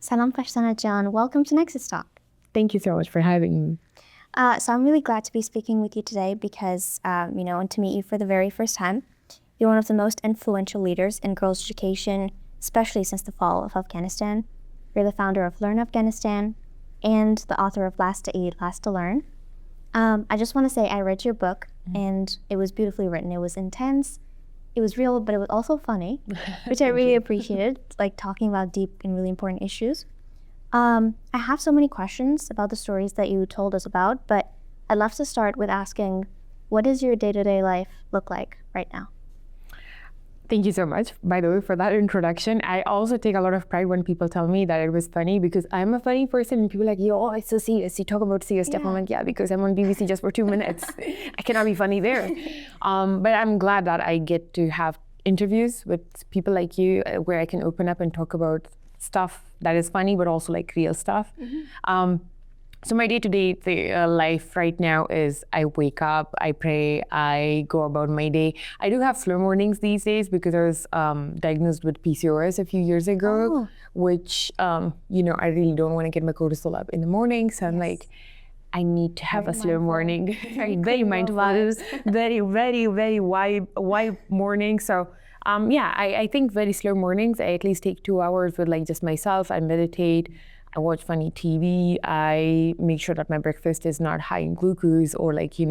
Salam Pashtana Jan, welcome to NexusTalk. Thank you so much for having me. So I'm really glad to be speaking with you today because, and to meet you for the very first time. You're one of the most influential leaders in girls' education, especially since the fall of Afghanistan. You're the founder of Learn Afghanistan and the author of Last to Eat, Last to Learn. I just want to say I read your book and it was beautifully written. It was intense, it was real, but it was also funny, which I really appreciated, like talking about deep and really important issues. I have so many questions about the stories that you told us about, but I'd love to start with asking, what does your day-to-day life look like right now? Thank you so much, by the way, for that introduction. I also take a lot of pride when people tell me that it was funny because I'm a funny person and people are like, yo, it's so serious. You talk about serious stuff. I'm like, yeah, because I'm on BBC just for 2 minutes. I cannot be funny there. But I'm glad that I get to have interviews with people like you where I can open up and talk about stuff that is funny, but also like real stuff. So my day-to-day life right now is I wake up, I pray, I go about my day. I do have slow mornings these days because I was diagnosed with PCOS a few years ago, which, I really don't want to get my cortisol up in the morning. So I'm like, I need to have a slow morning. Very mindful, very, very, very wide morning. So I think very slow mornings. I at least take 2 hours with like just myself. I meditate. I watch funny TV. I make sure that my breakfast is not high in glucose or like, in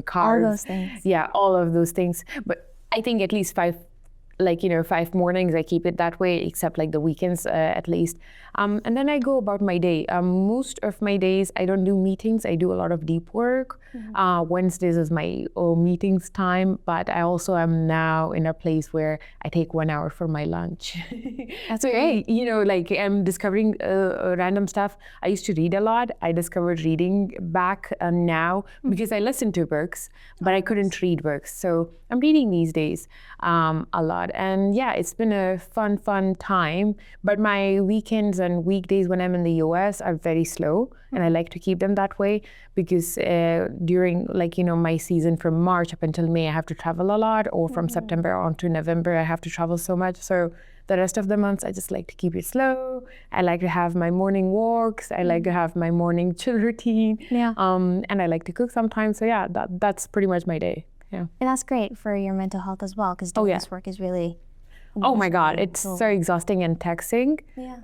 carbs. All those things. Yeah, all of those things. But I think at least 5 mornings I keep it that way, except like the weekends at least. And then I go about my day. Most of my days, I don't do meetings. I do a lot of deep work. Wednesdays is my meetings time, but I also am now in a place where I take 1 hour for my lunch. That's so, great. I'm discovering random stuff. I used to read a lot. I discovered reading back now because I listened to books, but I couldn't read books. So I'm reading these days a lot. And yeah, it's been a fun time. But my weekends and weekdays when I'm in the US are very slow. And I like to keep them that way because during my season from March up until May, I have to travel a lot, or from September on to November, I have to travel so much. So the rest of the months, I just like to keep it slow. I like to have my morning walks. I like to have my morning chill routine. Yeah. And I like to cook sometimes. So yeah, that's pretty much my day. Yeah. And that's great for your mental health as well, because doing this work is really... Oh my God, it's so exhausting and taxing. Yeah.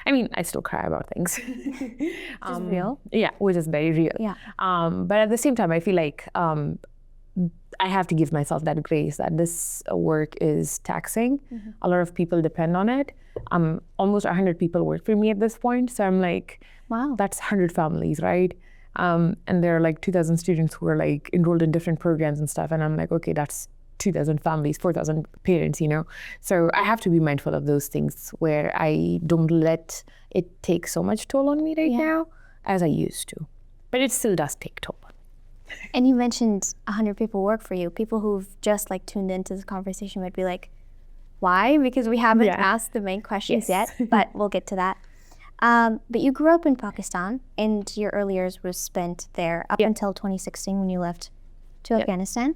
I still cry about things. Which is real. Yeah, which is very real. Yeah. But at the same time, I feel like I have to give myself that grace that this work is taxing. A lot of people depend on it. Almost 100 people work for me at this point. So I'm like, wow, that's 100 families, right? And there are like 2,000 students who are like enrolled in different programs and stuff. And I'm like, okay, that's 2,000 families, 4,000 parents, So I have to be mindful of those things where I don't let it take so much toll on me right now as I used to. But it still does take toll. And you mentioned 100 people work for you. People who've just tuned into this conversation might be like, why? Because we haven't asked the main questions yet, but we'll get to that. But you grew up in Pakistan and your early years were spent there up until 2016 when you left to Afghanistan.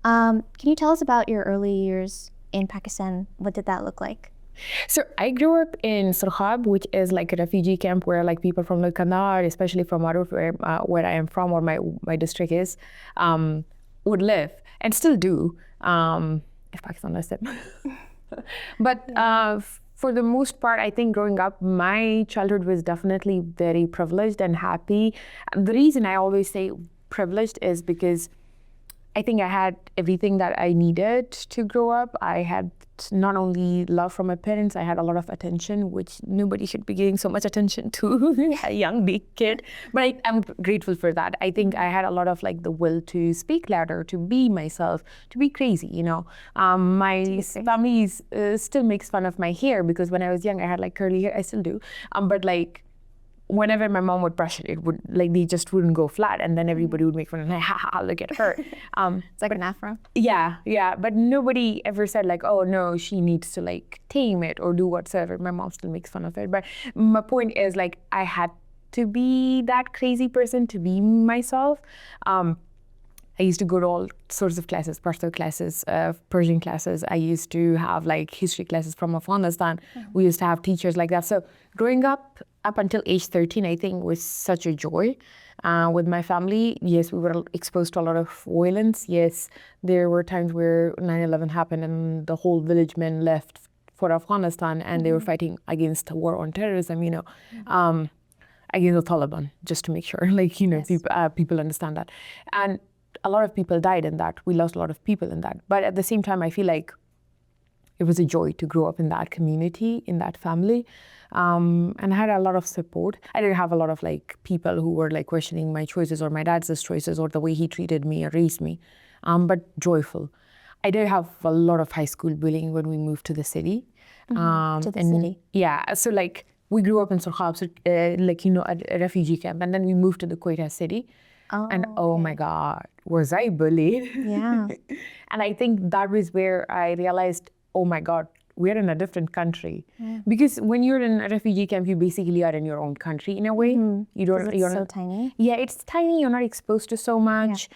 Can you tell us about your early years in Pakistan? What did that look like? So I grew up in Surkhab, which is like a refugee camp where like people from Kandahar, especially from Maruf, where I am from, or my district is, would live and still do, if Pakistan lets it. But for the most part, I think growing up, my childhood was definitely very privileged and happy. The reason I always say privileged is because I think I had everything that I needed to grow up. I had not only love from my parents, I had a lot of attention, which nobody should be giving so much attention to, a young, big kid. But I'm grateful for that. I think I had a lot of like the will to speak louder, to be myself, to be crazy, My family still makes fun of my hair because when I was young, I had like curly hair. I still do. But like, whenever my mom would brush it, it would they just wouldn't go flat, and then everybody would make fun of like, ha ha, look at her. It's like an afro. Yeah. But nobody ever said like, oh no, she needs to like tame it or do whatsoever. My mom still makes fun of it. But my point is like, I had to be that crazy person to be myself. I used to go to all sorts of classes, Pashto classes, Persian classes. I used to have like history classes from Afghanistan. We used to have teachers like that. So growing up until age 13, I think was such a joy. With my family, yes, we were exposed to a lot of violence. Yes, there were times where 9/11 happened and the whole village men left for Afghanistan and they were fighting against the war on terrorism, against the Taliban, just to make sure, people understand that. And a lot of people died in that. We lost a lot of people in that. But at the same time, I feel like it was a joy to grow up in that community, in that family. And I had a lot of support. I didn't have a lot of people who were questioning my choices or my dad's choices or the way he treated me or raised me, but joyful. I did have a lot of high school bullying when we moved to the city. City. Yeah, so we grew up in Surkhab, a refugee camp, and then we moved to the Quetta city. Oh my God, was I bullied? Yeah. And I think that was where I realized, oh my God, we're in a different country. Because when you're in a refugee camp, you basically are in your own country in a way. You're so tiny. Yeah, it's tiny. You're not exposed to so much.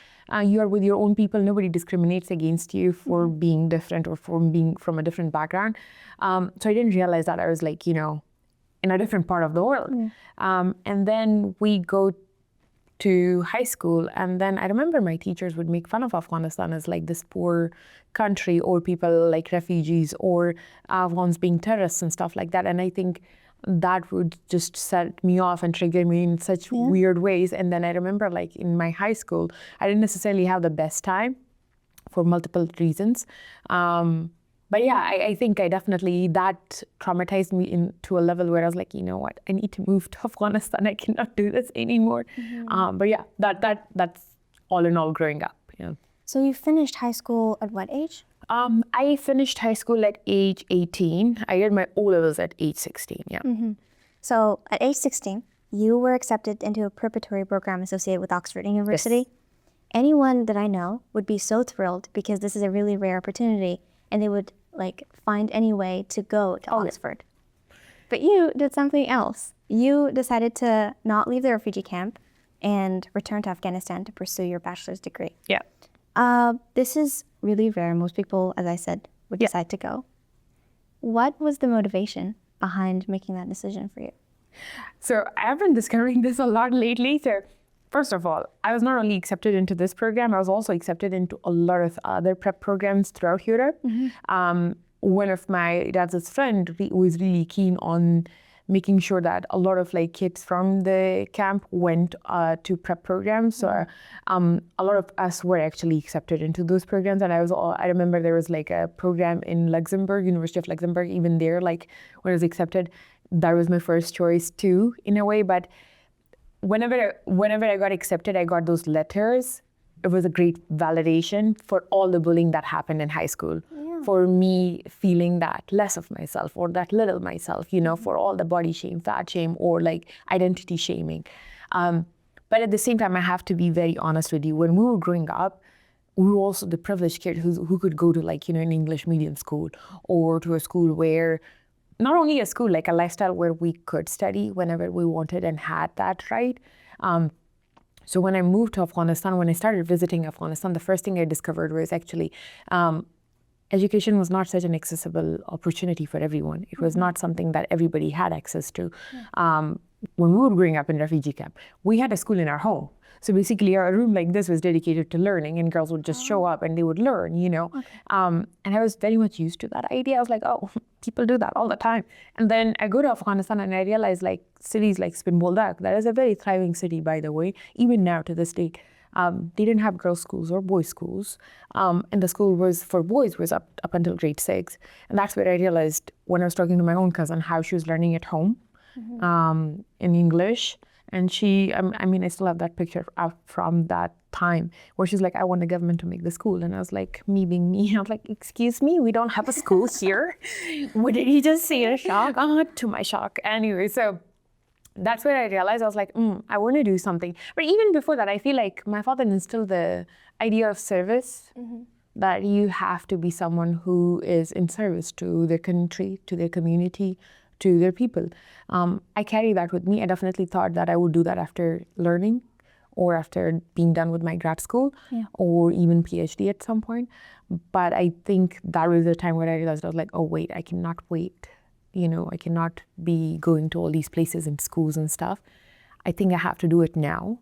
You are with your own people. Nobody discriminates against you for being different or for being from a different background. So I didn't realize that I was in a different part of the world. And then we go to high school, and then I remember my teachers would make fun of Afghanistan as this poor country, or people like refugees or Afghans being terrorists and stuff like that. And I think that would just set me off and trigger me in such weird ways. And then I remember in my high school, I didn't necessarily have the best time for multiple reasons. But yeah, I think that traumatized me into a level where I was like, you know what, I need to move to Afghanistan. I cannot do this anymore. But yeah, that's all in all growing up. Yeah. So you finished high school at what age? I finished high school at age 18. I did my O-levels at age 16, yeah. So at age 16, you were accepted into a preparatory program associated with Oxford University. Yes. Anyone that I know would be so thrilled because this is a really rare opportunity, and they would find any way to go to Oxford. But you did something else. You decided to not leave the refugee camp and return to Afghanistan to pursue your bachelor's degree. Yeah. This is really rare. Most people, as I said, would decide to go. What was the motivation behind making that decision for you? So I've been discovering this a lot lately. So first of all, I was not only accepted into this program, I was also accepted into a lot of other prep programs throughout Europe. One of my dad's friend was really keen on making sure that a lot of kids from the camp went to prep programs. So a lot of us were actually accepted into those programs. And I remember there was a program in Luxembourg, University of Luxembourg, even there, when I was accepted, that was my first choice too, in a way. But whenever I got accepted, I got those letters. It was a great validation for all the bullying that happened in high school. For me feeling that less of myself or that little myself, for all the body shame, fat shame, or identity shaming. But at the same time, I have to be very honest with you. When we were growing up, we were also the privileged kid who could go to an English medium school, or to a school where, not only a school, a lifestyle where we could study whenever we wanted and had that right. So when I moved to Afghanistan, when I started visiting Afghanistan, the first thing I discovered was actually education was not such an accessible opportunity for everyone. It was not something that everybody had access to. When we were growing up in refugee camp, we had a school in our home. So basically, a room like this was dedicated to learning, and girls would just show up and they would learn, And I was very much used to that idea. I was like, oh, people do that all the time. And then I go to Afghanistan and I realized cities like Spin Boldak, that is a very thriving city, by the way, even now to this day. They didn't have girls' schools or boys' schools. And the school was for boys was up until grade 6. And that's where I realized when I was talking to my own cousin how she was learning at home in English. And she, I still have that picture from that time where she's like, I want the government to make the school. And I was like, me being me, I was like, excuse me, we don't have a school here. What did he just say? A shock? To my shock. Anyway, so that's where I realized I was like, I want to do something. But even before that, I feel like my father instilled the idea of service, that you have to be someone who is in service to their country, to their community, to their people. I carry that with me. I definitely thought that I would do that after learning or after being done with my grad school, or even PhD at some point. But I think that was the time where I realized, I was like, oh wait, I cannot wait. I cannot be going to all these places and schools and stuff. I think I have to do it now.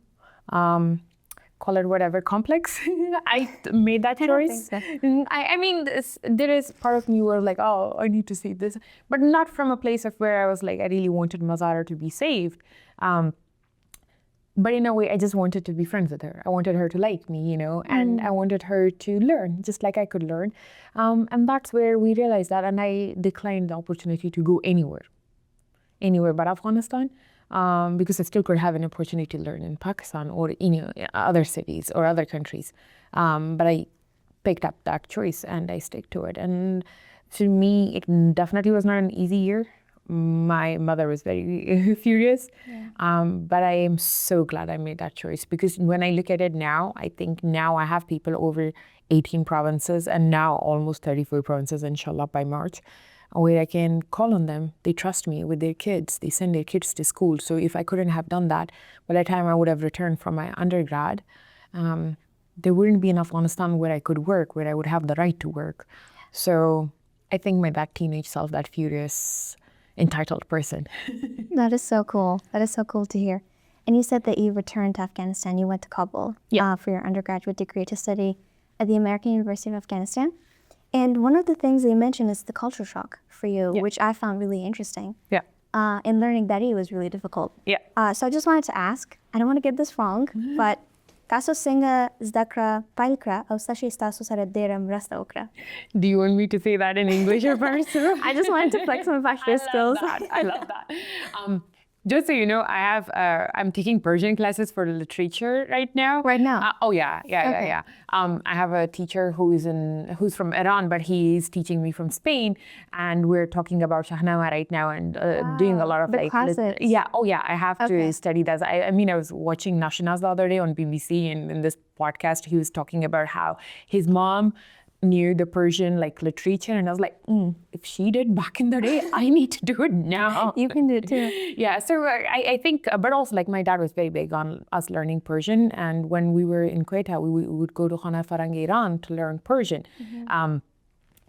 Call it whatever, complex. I made that choice. I don't think so. I mean, there is part of me where like, oh, I need to see this, but not from a place of where I was like, I really wanted Mazara to be saved. But in a way, I just wanted to be friends with her. I wanted her to like me, and I wanted her to learn, just like I could learn. And that's where we realized that, and I declined the opportunity to go anywhere but Afghanistan, because I still could have an opportunity to learn in Pakistan or other cities or other countries. But I picked up that choice and I stick to it. And to me, it definitely was not an easy year. My mother was very furious, but I am so glad I made that choice, because when I look at it now, I think now I have people over 18 provinces and now almost 34 provinces, inshallah, by March, where I can call on them. They trust me with their kids. They send their kids to school. So if I couldn't have done that, by the time I would have returned from my undergrad, there wouldn't be in Afghanistan where I could work, where I would have the right to work. So I think that teenage self, that furious, entitled person. That is so cool. That is so cool to hear. And you said that you returned to Afghanistan. You went to Kabul for your undergraduate degree to study at the American University of Afghanistan. And one of the things they mentioned is the culture shock for you, which I found really interesting. And learning Dari was really difficult. So I just wanted to ask, I don't want to get this wrong, but Taso Singa Zdakra Pailkra Austashi Staso Saraderam Rasta Okra. Do you want me to say that in English or Farsi? I just wanted to flex my Pashto skills. I love that. Just so you know, I'm taking Persian classes for literature right now. Right now? Yeah. I have a teacher who's from Iran, but he's teaching me from Spain, and we're talking about Shahnama right now and doing a lot of classics. I have to study that. I mean, I was watching Nashinaz the other day on BBC, and in this podcast, he was talking about how his mom knew the Persian literature, and I was like, if she did back in the day, I need to do it now. You can do it too. Yeah, so I think, but also my dad was very big on us learning Persian, and when we were in Quetta, we would go to Khana Farang Iran to learn Persian.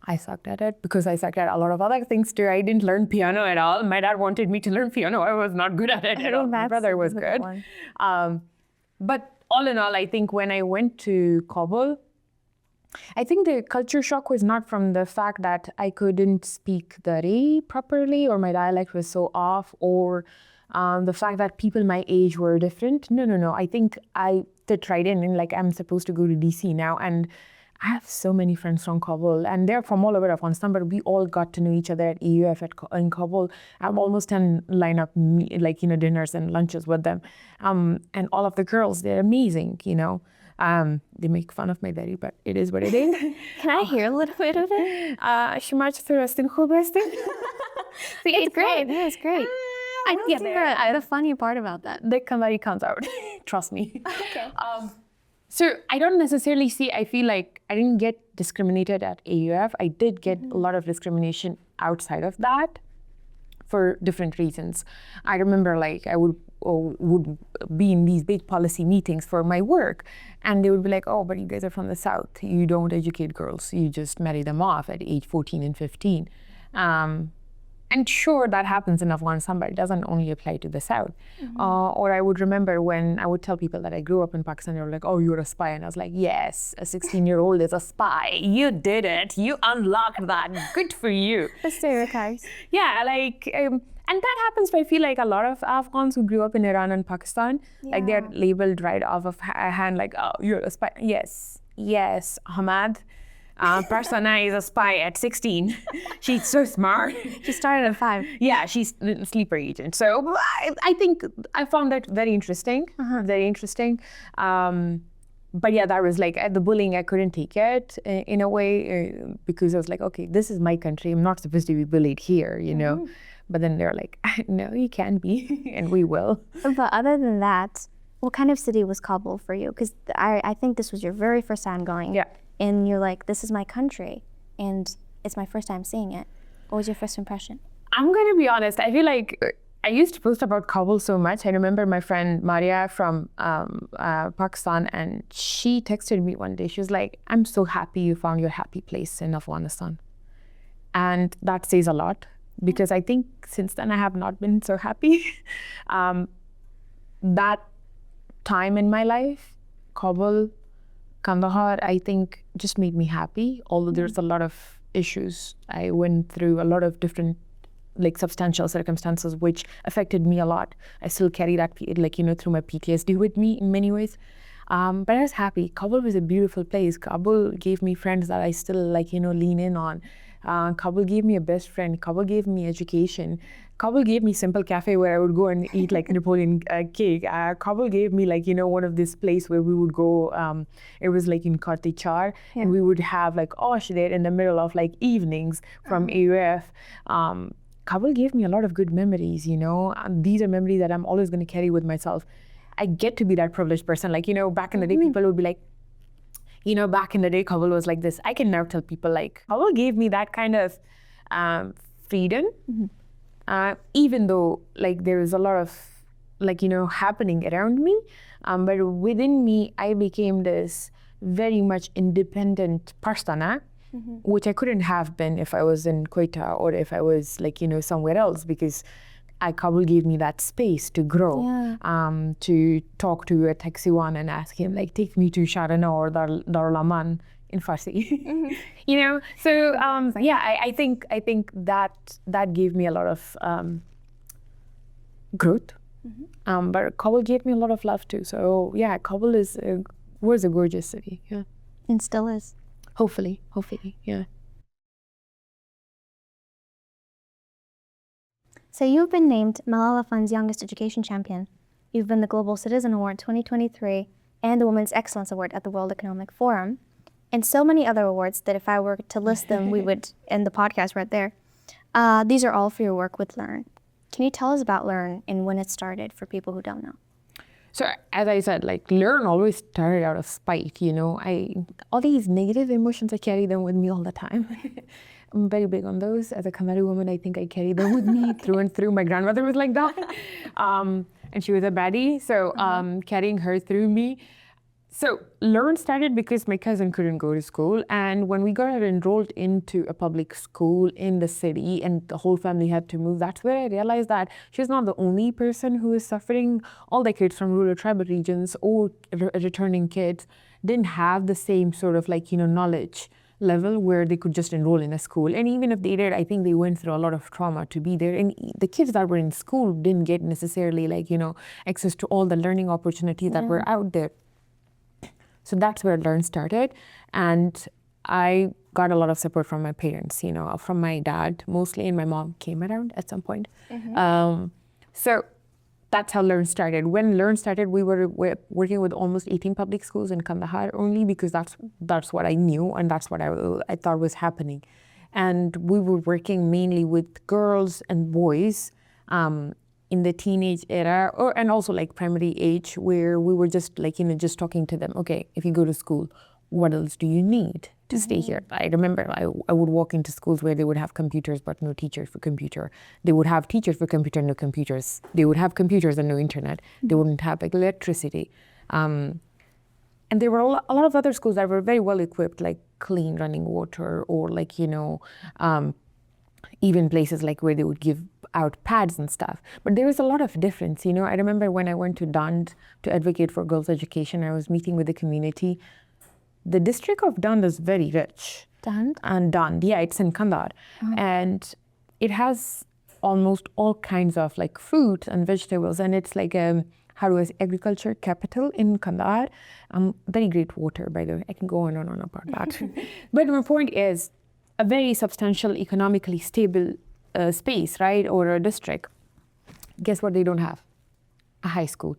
I sucked at it because I sucked at a lot of other things too. I didn't learn piano at all. My dad wanted me to learn piano. I was not good at it at all. My brother was good. But all in all, I think when I went to Kabul, I think the culture shock was not from the fact that I couldn't speak Dari properly or my dialect was so off, or the fact that people my age were different. No. I think I fit right in, and I'm supposed to go to DC now, and I have so many friends from Kabul, and they're from all over Afghanistan, but we all got to know each other at EUF in Kabul. I'm almost done line up dinners and lunches with them, and all of the girls, they're amazing, They make fun of my Dari, but it is what it is. Can I hear a little bit of it? See, it's great. Yeah, it's great. The funny part about that. The Kandari comes out. Trust me. Okay. So I don't necessarily I feel like I didn't get discriminated at AUF. I did get a lot of discrimination outside of that for different reasons. I remember I would be in these big policy meetings for my work, and they would be like, oh, but you guys are from the South. You don't educate girls. You just marry them off at age 14 and 15. And sure, that happens in Afghanistan, but it doesn't only apply to the South. Or I would remember when I would tell people that I grew up in Pakistan, they were like, oh, you're a spy. And I was like, yes, a 16-year-old is a spy. You did it. You unlocked that. Good for you. The stereotypes. Yeah, and that happens, I feel like a lot of Afghans who grew up in Iran and Pakistan, they're labeled right off of a hand, oh, you're a spy. Yes, Ahmad. Pashtana is a spy at 16. She's so smart. She started at 5. Yeah, she's a sleeper agent. So I think I found that very interesting. Very interesting. But yeah, that was the bullying, I couldn't take it in a way because I was like, okay, this is my country. I'm not supposed to be bullied here, But then they're like, no, you can be, and we will. But other than that, what kind of city was Kabul for you? Because I think this was your very first time going. Yeah. And you're like, this is my country, and it's my first time seeing it. What was your first impression? I'm going to be honest. I feel like I used to post about Kabul so much. I remember my friend Maria from Pakistan, and she texted me one day. She was like, I'm so happy you found your happy place in Afghanistan. And that says a lot, because I think since then I have not been so happy. That time in my life, Kabul, Kandahar, I think just made me happy, although there's a lot of issues. I went through a lot of different substantial circumstances which affected me a lot. I still carry that through my PTSD with me in many ways. But I was happy. Kabul was a beautiful place. Kabul gave me friends that I still lean in on. Kabul gave me a best friend. Kabul gave me education. Kabul gave me simple cafe where I would go and eat Napoleon cake. Kabul gave me one of this place where we would go. It was in Kati Char, and we would have Osh there in the middle of evenings from AUF. Kabul gave me a lot of good memories, and these are memories that I'm always going to carry with myself. I get to be that privileged person. Back in the day, people would be like, back in the day, Kabul was like this. I can now tell people Kabul gave me that kind of freedom, even though there is a lot of happening around me, but within me, I became this very much independent Pashtana, which I couldn't have been if I was in Quetta or if I was somewhere else, because Kabul gave me that space to grow, to talk to a taxiwan and ask him take me to Sharana or Darul Aman in Farsi, So I think that gave me a lot of growth, but Kabul gave me a lot of love too. So yeah, Kabul was a gorgeous city, and still is. Hopefully, yeah. So you've been named Malala Fund's Youngest Education Champion. You've been the Global Citizen Award 2023 and the Women's Excellence Award at the World Economic Forum, and so many other awards that if I were to list them, we would end the podcast right there. These are all for your work with Learn. Can you tell us about Learn and when it started for people who don't know? So as I said, Learn always started out of spite, all these negative emotions, I carry them with me all the time. I'm very big on those. As a Kamaru woman, I think I carry them with me through and through. My grandmother was like that. And she was a baddie, so carrying her through me. So Learn started because my cousin couldn't go to school, and when we got her enrolled into a public school in the city and the whole family had to move, that's where I realized that she's not the only person who is suffering. All the kids from rural tribal regions or returning kids didn't have the same sort of knowledge level where they could just enroll in a school. And even if they did, I think they went through a lot of trauma to be there. And the kids that were in school didn't get necessarily access to all the learning opportunities that were out there. So that's where Learn started. And I got a lot of support from my parents, from my dad mostly, and my mom came around at some point. So that's how Learn started. When Learn started, we were working with almost 18 public schools in Kandahar only because that's what I knew and that's what I thought was happening. And we were working mainly with girls and boys in the teenage era, and also primary age, where we were just just talking to them. Okay, if you go to school, what else do you need to stay here? I remember I would walk into schools where they would have computers but no teachers for computer. They would have teachers for computer, no computers. They would have computers and no internet. They wouldn't have electricity. And there were a lot of other schools that were very well equipped, clean running water, or even places where they would give out pads and stuff. But there was a lot of difference, I remember when I went to Dund to advocate for girls' education, I was meeting with the community. The district of Dund is very rich. Dund? And Dund, yeah, it's in Kandahar. And it has almost all kinds of fruit and vegetables, and it's Harua's agriculture capital in Kandahar. Very great water, by the way. I can go on and on about that. But my point is, a very substantial, economically stable space, right, or a district. Guess what they don't have? A high school.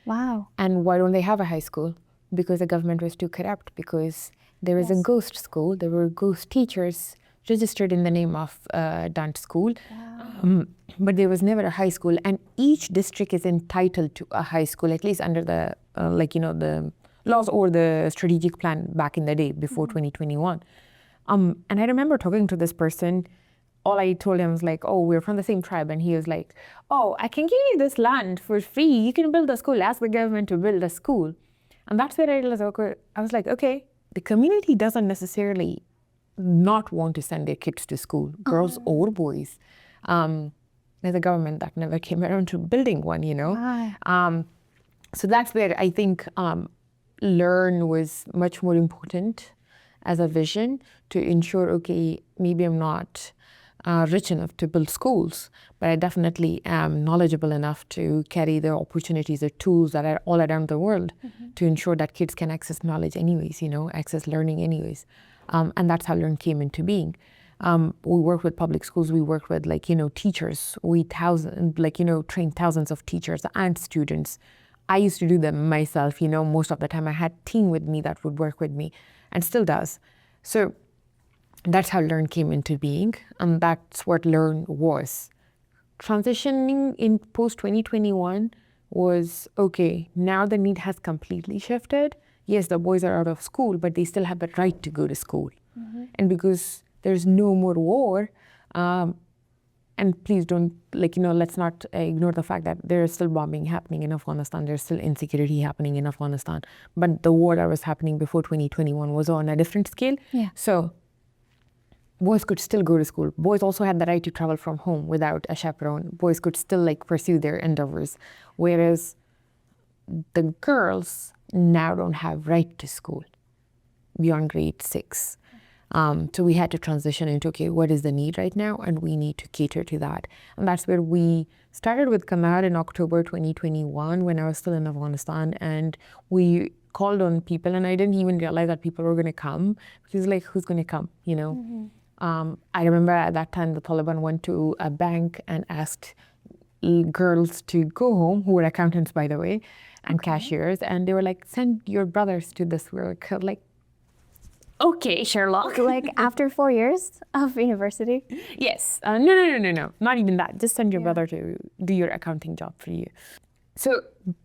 Wow. And why don't they have a high school? Because the government was too corrupt, because there is a ghost school. There were ghost teachers registered in the name of Dund School. Wow. But there was never a high school. And each district is entitled to a high school, at least under the, the laws or the strategic plan back in the day, before 2021. And I remember talking to this person all I told him was like, oh, we're from the same tribe. And he was like, oh, I can give you this land for free. You can build a school. Ask the government to build a school. And that's where I realized, okay, I was like, okay, the community doesn't necessarily not want to send their kids to school, girls or boys. There's a government that never came around to building one, you know. So that's where I think Learn was much more important as a vision to ensure, okay, maybe I'm not rich enough to build schools, but I definitely am knowledgeable enough to carry the opportunities, the tools that are all around the world to ensure that kids can access knowledge anyways, you know, access learning anyways. And that's how Learn came into being. We work with public schools, we work with teachers, we train thousands of teachers and students. I used to do them myself, most of the time I had a team with me that would work with me and still does. So that's how Learn came into being, and that's what Learn was. Transitioning in post-2021 was, okay, now the need has completely shifted. Yes, the boys are out of school, but they still have the right to go to school. And because there's no more war, and please don't, let's not ignore the fact that there is still bombing happening in Afghanistan. There's still insecurity happening in Afghanistan. But the war that was happening before 2021 was on a different scale. Yeah. So boys could still go to school. Boys also had the right to travel from home without a chaperone. Boys could still pursue their endeavors. Whereas the girls now don't have right to school beyond grade 6. So we had to transition into, okay, what is the need right now? And we need to cater to that. And that's where we started with Kandahar in October 2021 when I was still in Afghanistan. And we called on people, and I didn't even realize that people were going to come. Because who's going to come, I remember at that time the Taliban went to a bank and asked girls to go home, who were accountants, by the way, and cashiers. And they were like, send your brothers to this work. Okay, Sherlock. After 4 years of university? Yes. No. Not even that. Just send your brother to do your accounting job for you. So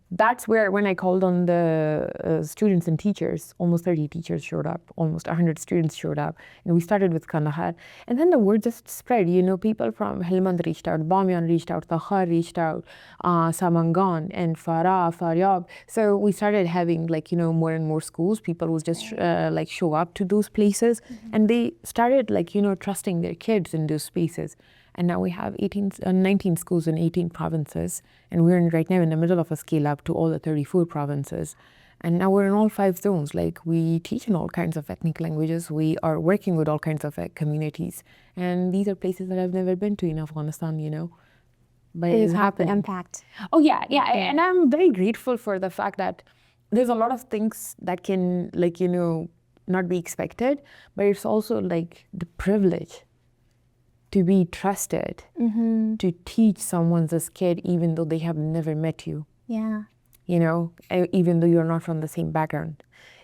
that's where, when I called on the students and teachers, almost 30 teachers showed up, almost 100 students showed up. And we started with Kandahar. And then the word just spread. People from Helmand reached out, Bamiyan reached out, Takhar reached out, Samangan and Faryab. So we started having more and more schools. People would just show up to those places. And they started trusting their kids in those spaces. And now we have 19 schools in 18 provinces. And we're right now in the middle of a scale up to all the 34 provinces. And now we're in all 5 zones. We teach in all kinds of ethnic languages. We are working with all kinds of communities. And these are places that I've never been to in Afghanistan, But it's happened. Impact. Oh, yeah. And I'm very grateful for the fact that there's a lot of things that can, not be expected. But it's also the privilege to be trusted, to teach someone's kid even though they have never met you. Yeah. Even though you're not from the same background,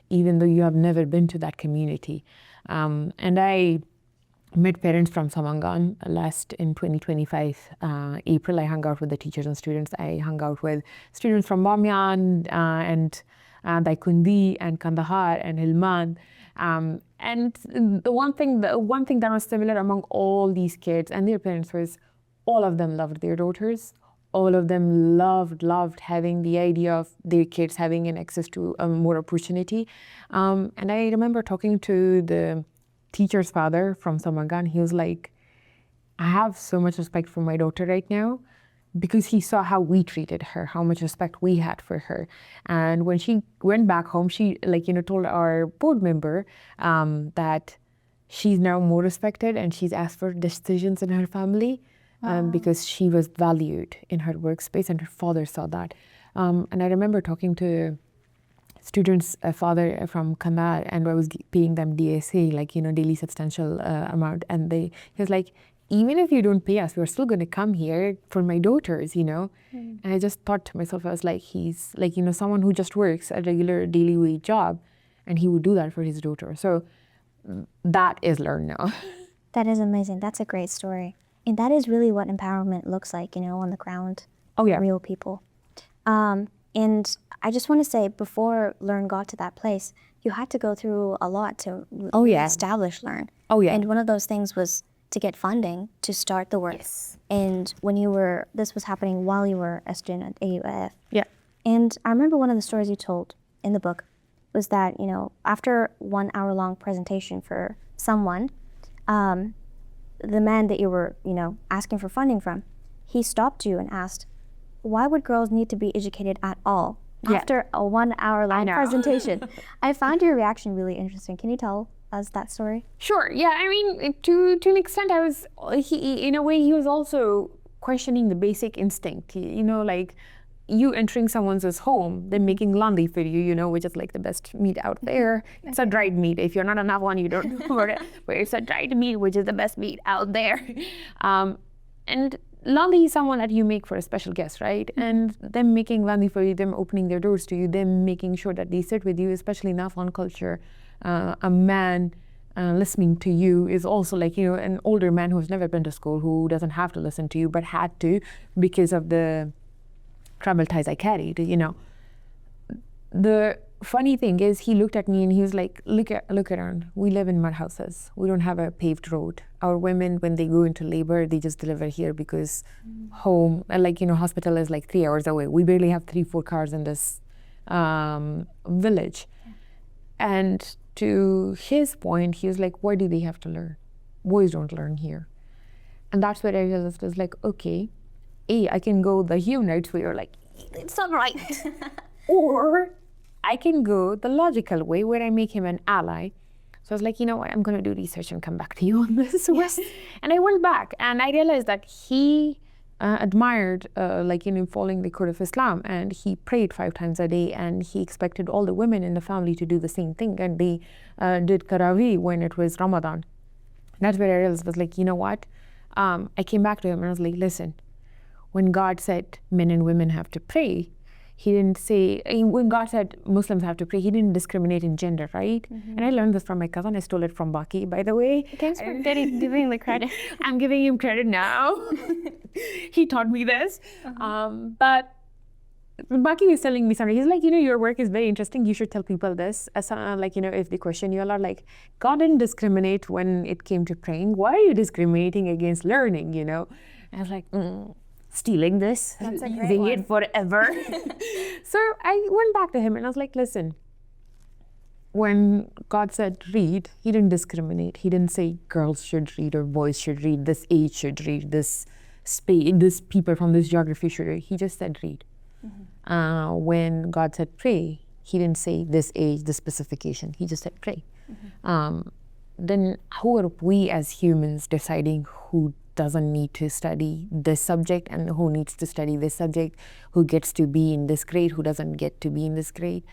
even though you have never been to that community. And I met parents from Samangan in 2025, April. I hung out with the teachers and students. I hung out with students from Bamiyan and Daikundi and Kandahar and Helmand. And the one thing that was similar among all these kids and their parents was all of them loved their daughters. All of them loved having the idea of their kids having an access to more opportunity. And I remember talking to the teacher's father from Samangan. He was like, I have so much respect for my daughter right now, because he saw how we treated her, how much respect we had for her. And when she went back home, she told our board member that she's now more respected and she's asked for decisions in her family because she was valued in her workspace, and her father saw that. And I remember talking to students' father from Kandahar, and I was paying them DSA, daily substantial amount. And he was like, even if you don't pay us, we're still going to come here for my daughters, And I just thought to myself, I was like, he's someone who just works a regular daily wage job, and he would do that for his daughter. So that is Learn now. That is amazing. That's a great story. And that is really what empowerment looks like, on the ground. Oh, yeah. Real people. And I just want to say, before Learn got to that place, you had to go through a lot to establish Learn. Oh, yeah. And one of those things was to get funding to start the work. Yes. And this was happening while you were a student at AUF. Yeah. And I remember one of the stories you told in the book was that, after 1 hour long presentation for someone, the man that you were, asking for funding from, he stopped you and asked, why would girls need to be educated at all after a 1 hour long presentation? I found your reaction really interesting. Can you tell us that story? Sure. Yeah. I mean, to an extent, in a way, he was also questioning the basic instinct, like you entering someone's home, they're making landi for you, which is like the best meat out there. It's a dried meat. If you're not an Afghan, you don't know about it, but it's a dried meat, which is the best meat out there. And landi is someone that you make for a special guest, right? And them making landi for you, them opening their doors to you, them making sure that they sit with you, especially in Afghan culture, a man listening to you is also like, an older man who's never been to school, who doesn't have to listen to you, but had to because of the tribal ties I carried, The funny thing is, he looked at me and he was like, look around. We live in mud houses. We don't have a paved road. Our women, when they go into labor, they just deliver here because home, hospital is like 3 hours away. We barely have 3-4 cars in this village. And to his point, he was like, why do they have to learn? Boys don't learn here. And that's where I realized, I was like, okay, I can go the Humanites way, or like, it's not right. Or I can go the logical way where I make him an ally. So I was like, you know what, I'm going to do research and come back to you on this. Yes. And I went back and I realized that he admired, following the code of Islam, and he prayed 5 times a day, and he expected all the women in the family to do the same thing. And they did Karavi when it was Ramadan. That's where I realized, I was like, you know what? I came back to him and I was like, listen, when God said men and women have to pray, he didn't say, when God said Muslims have to pray, he didn't discriminate in gender, right? And I learned this from my cousin. I stole it from Baki, by the way. Thanks for giving the credit. I'm giving him credit now. He taught me this. But Baki was telling me something. He's like, your work is very interesting. You should tell people this. If they question you a lot, like, God didn't discriminate when it came to praying. Why are you discriminating against learning, I was like, stealing this, using it forever. So I went back to him and I was like, listen, when God said read, he didn't discriminate. He didn't say girls should read or boys should read, this age should read, this people from this geography should read. He just said read. When God said pray, he didn't say this age, this specification. He just said pray. Then who are we as humans deciding who doesn't need to study this subject and who needs to study this subject, who gets to be in this grade, who doesn't get to be in this grade?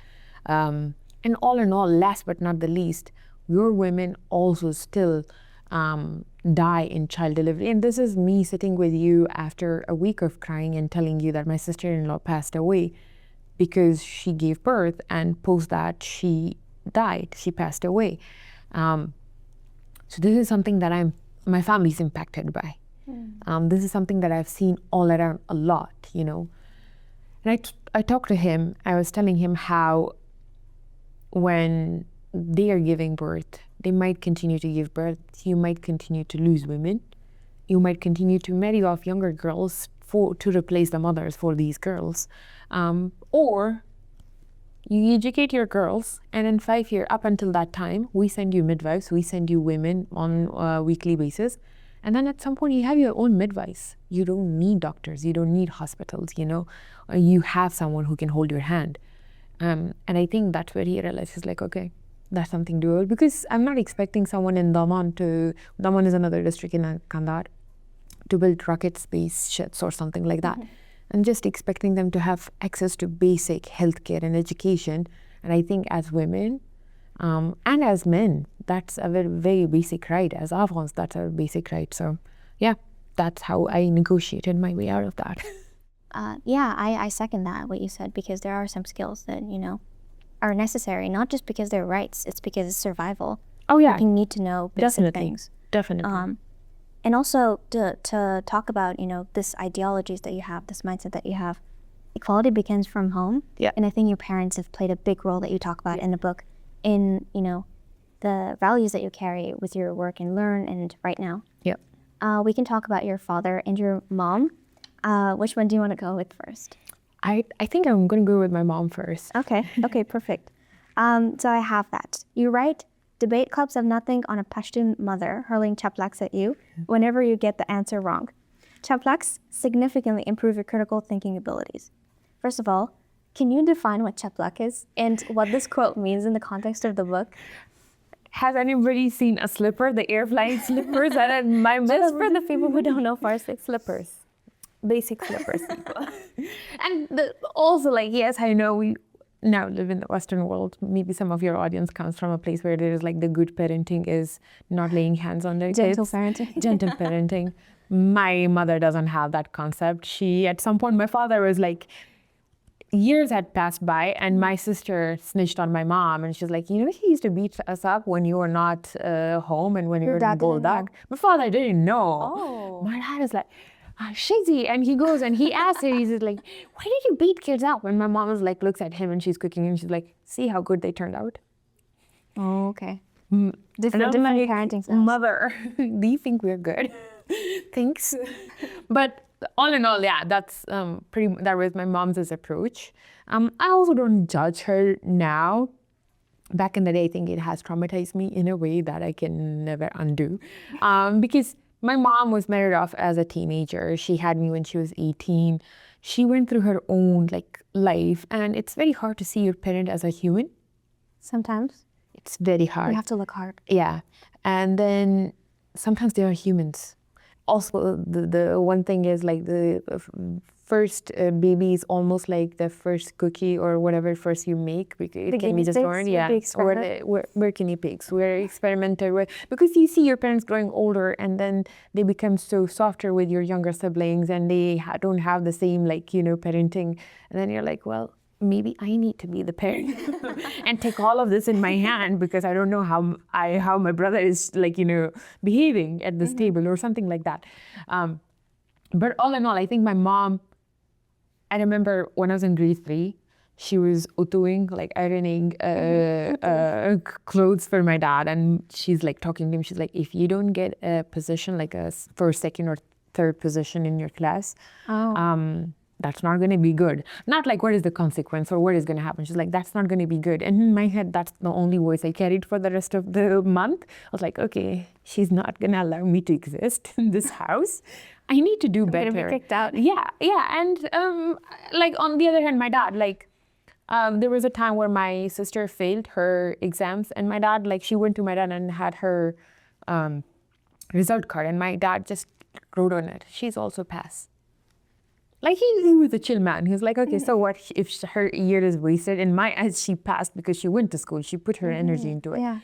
And all in all, last but not the least, your women also still die in child delivery. And this is me sitting with you after a week of crying and telling you that my sister-in-law passed away because she gave birth, and post that she died, she passed away. So this is something that my family's impacted by. This is something that I've seen all around a lot, And I talked to him. I was telling him how when they are giving birth, they might continue to give birth. You might continue to lose women. You might continue to marry off younger girls to replace the mothers for these girls. Or you educate your girls, and in 5 years, up until that time, we send you midwives, we send you women on a weekly basis. And then at some point, you have your own midwives. You don't need doctors. You don't need hospitals, Or you have someone who can hold your hand. And I think that's where he realized, he's like, okay, that's something doable. Because I'm not expecting someone in Daman is another district in Kandahar, to build rocket spaceships or something like that. I'm just expecting them to have access to basic healthcare and education. And I think as women, and as men, that's a very, very basic right. As Afghans, that's our basic right. So yeah, that's how I negotiated my way out of that. I second that, what you said, because there are some skills that, are necessary, not just because they're rights, it's because it's survival. Oh yeah. You need to know basic things. Definitely. And also to talk about, this ideologies that you have, this mindset that you have, equality begins from home. Yeah. And I think your parents have played a big role that you talk about in the book, in, the values that you carry with your work and learn and right now. Yeah. we can talk about your father and your mom. Which one do you want to go with first? I think I'm going to go with my mom first. Okay, perfect. So I have that. You write, debate clubs have nothing on a Pashtun mother hurling chaplaks at you whenever you get the answer wrong. Chaplaks significantly improve your critical thinking abilities. First of all, can you define what chaplak is and what this quote means in the context of the book? Has anybody seen a slipper, the air flying slippers? Just for the people who don't know Farsi. Slippers. Basic slippers. And also, like, yes, I know we now live in the Western world. Maybe some of your audience comes from a place where there is like the good parenting is not laying hands on their Gentle kids. parenting. Gentle parenting. My mother doesn't have that concept. She, at some point, my father was like, years had passed by and my sister snitched on my mom and she's like, you know, he used to beat us up when you were not home and when you were in Bulldog. My father didn't know. Oh. My dad is like, Shizzy, and he goes and he asks her, he's like, why did you beat kids up? And my mom is like, looks at him and she's cooking and she's like, see how good they turned out. Oh, okay. Different parenting styles. Mother, do you think we're good? Thanks. But all in all, yeah, that's that was my mom's approach. I also don't judge her now. Back in the day, I think it has traumatized me in a way that I can never undo. Because my mom was married off as a teenager. She had me when she was 18. She went through her own like life, and it's very hard to see your parent as a human. Sometimes. It's very hard. You have to look hard. Yeah. And then sometimes they are humans. Also, the one thing is like the first baby is almost like the first cookie or whatever first you make. It can be just born, yeah. We're guinea pigs. We're experimented with because you see your parents growing older and then they become so softer with your younger siblings and they don't have the same like parenting, and then you're like, well, maybe I need to be the parent and take all of this in my hand because I don't know how my brother is like, behaving at this table or something like that. But all in all, I think my mom, I remember when I was in grade 3, she was utuing, like ironing clothes for my dad. And she's like talking to him. She's like, if you don't get a position, like a first, second, or third position in your class, that's not going to be good. Not like what is the consequence or what is going to happen. She's like, that's not going to be good. And in my head, that's the only voice I carried for the rest of the month. I was like, okay, she's not going to allow me to exist in this house. I need to do better. I'm going to be kicked out. Yeah. And like on the other hand, my dad, like there was a time where my sister failed her exams and my dad, like she went to my dad and had her result card and my dad just wrote on it, she's also passed. Like he was a chill man. He was like, okay, so what if her year is wasted? In my eyes, she passed because she went to school. She put her energy into it. Yeah.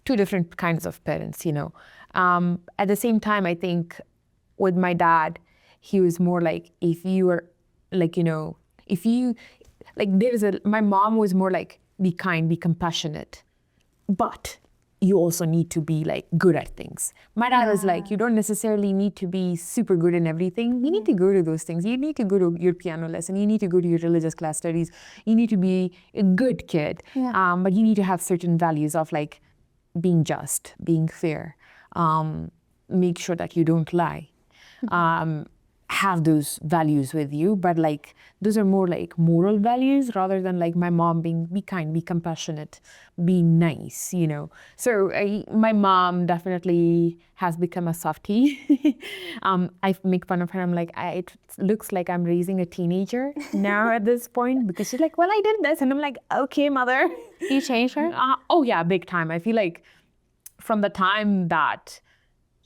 Two different kinds of parents, At the same time, I think with my dad, he was more like, if you were like, if you, like my mom was more like, be kind, be compassionate, but you also need to be like good at things. My dad was like, you don't necessarily need to be super good in everything. You need to go to those things. You need to go to your piano lesson. You need to go to your religious class studies. You need to be a good kid. Yeah. But you need to have certain values of like being just, being fair, make sure that you don't lie. Have those values with you, but like those are more like moral values rather than like my mom being be kind, be compassionate, be nice, So my mom definitely has become a softie. I make fun of her. I'm like, it looks like I'm raising a teenager now at this point because she's like, well, I did this. And I'm like, okay, mother. You changed her? Oh yeah, big time. I feel like from the time that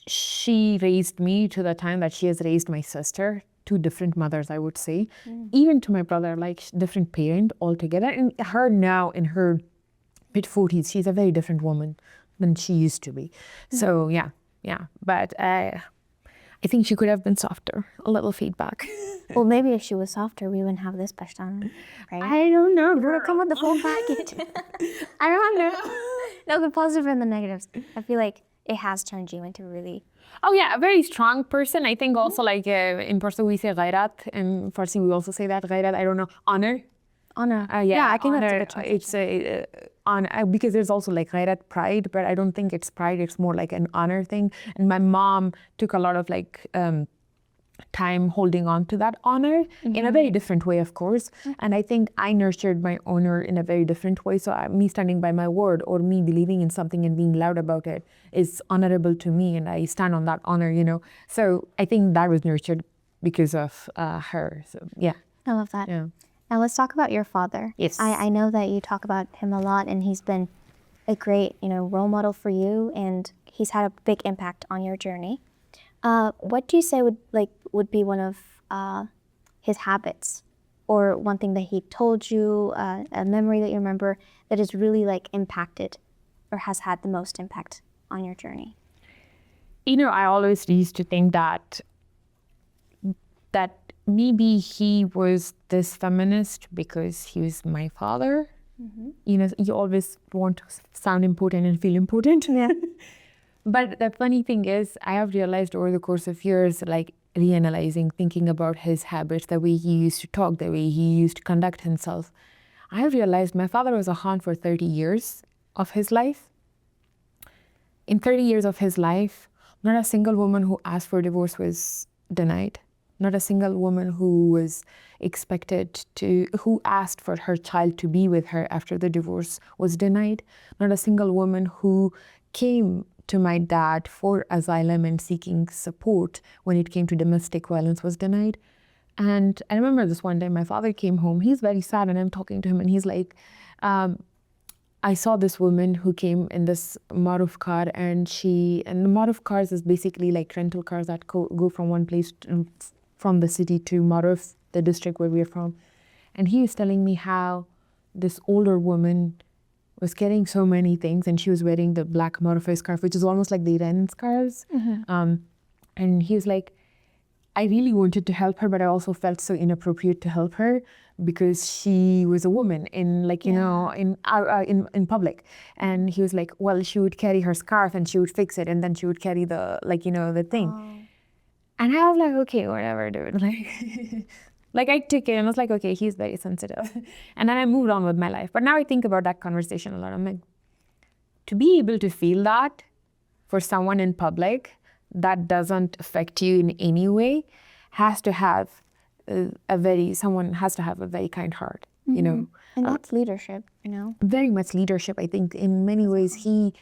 she raised me to the time that she has raised my sister, two different mothers, I would say. Even to my brother, like different parent altogether. And her now in her mid-40s, she's a very different woman than she used to be. So yeah. But I think she could have been softer. A little feedback. Well, maybe if she was softer, we wouldn't have this Pashtana, right? I don't know. It would have come with the full package. I don't know. No, the positive and the negatives. I feel like it has turned you into really... Oh yeah, a very strong person. I think also like in Persian we say ghairat. In Farsi we also say that, ghairat, I don't know, honor. Honor. Yeah, I think that's a honor. good translation. It's because there's also like ghairat, pride, but I don't think it's pride. It's more like an honor thing. And my mom took a lot of like time holding on to that honor in a very different way, of course. And I think I nurtured my honor in a very different way. So me standing by my word or me believing in something and being loud about it is honorable to me, and I stand on that honor, So I think that was nurtured because of her. So yeah. I love that. Yeah. Now let's talk about your father. Yes. I know that you talk about him a lot, and he's been a great, role model for you, and he's had a big impact on your journey. What do you say would be one of his habits, or one thing that he told you, a memory that you remember that has really impacted or has had the most impact on your journey? I always used to think that maybe he was this feminist because he was my father. You always want to sound important and feel important. Yeah. But the funny thing is, I have realized over the course of years, reanalyzing, thinking about his habits, the way he used to talk, the way he used to conduct himself, I have realized my father was a Khan for 30 years of his life. In 30 years of his life, not a single woman who asked for divorce was denied. Not a single woman who asked for her child to be with her after the divorce was denied. Not a single woman who came to my dad for asylum and seeking support when it came to domestic violence was denied. And I remember this one day, my father came home. He's very sad, and I'm talking to him, and he's like, I saw this woman who came in this Maruf car, and the Maruf cars is basically like rental cars that go from one place from the city to Maruf, the district where we're from. And he was telling me how this older woman was carrying so many things, and she was wearing the black Maruf scarf, which is almost like the Iran scarves. And he was like, I really wanted to help her, but I also felt so inappropriate to help her because she was a woman in in public. And he was like, well, she would carry her scarf and she would fix it, and then she would carry the thing. Oh. And I was like, okay, whatever, dude. I took it and I was like, okay, he's very sensitive. And then I moved on with my life. But now I think about that conversation a lot. I'm like, to be able to feel that for someone in public that doesn't affect you in any way has to have someone has to have a very kind heart, And that's leadership, Very much leadership. I think in many ways he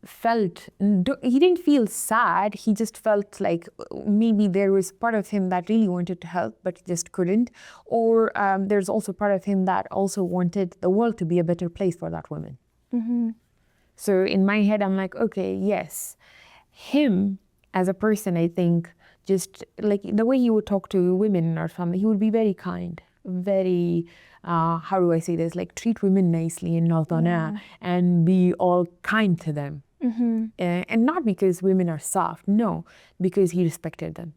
didn't feel sad. He just felt like maybe there was part of him that really wanted to help, but just couldn't. Or there's also part of him that also wanted the world to be a better place for that woman. So in my head, I'm like, okay, yes. Him as a person, I think, just like the way he would talk to women in our family, he would be very kind, very, how do I say this, treat women nicely in Naltana and be all kind to them. And not because women are soft, no, because he respected them.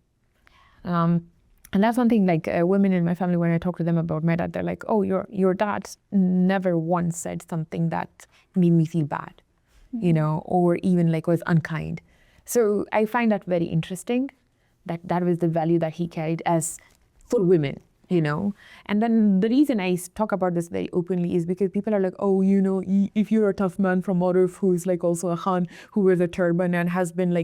And that's one thing, women in my family, when I talk to them about my dad, they're like, oh, your dad never once said something that made me feel bad, or even was unkind. So I find that very interesting, that was the value that he carried as for women, And then the reason I talk about this very openly is because people are like, oh, if you're a tough man from Maruf who's also a Khan who wears a turban and has been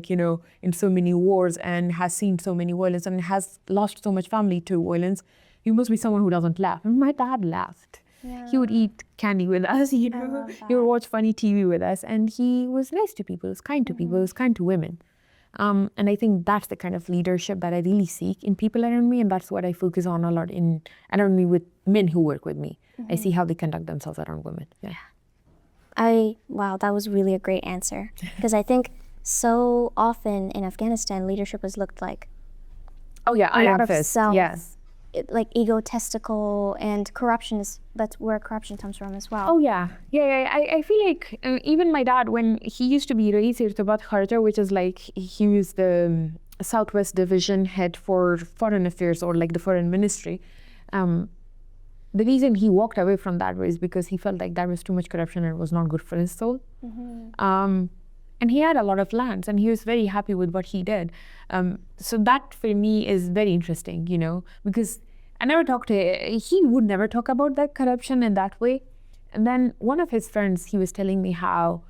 in so many wars and has seen so many violence and has lost so much family to violence, you must be someone who doesn't laugh. And my dad laughed. Yeah. He would eat candy with us, He would watch funny TV with us, and he was nice to people, he was kind to people, he was kind to women. And I think that's the kind of leadership that I really seek in people around me, and that's what I focus on a lot not only with men who work with me. I see how they conduct themselves around women. Yeah. Wow, that was really a great answer. Because I think so often in Afghanistan, leadership has looked like a lot of self, yes. Egotistical, and that's where corruption comes from as well. Oh yeah. I feel like even my dad, when he used to be Rais Irtibat Kharja, which is he was the Southwest Division head for foreign affairs, or the foreign ministry. The reason he walked away from that was because he felt like there was too much corruption and it was not good for his soul. And he had a lot of lands, and he was very happy with what he did. So that for me is very interesting, because I never talked to, he would never talk about that corruption in that way. And then one of his friends, he was telling me how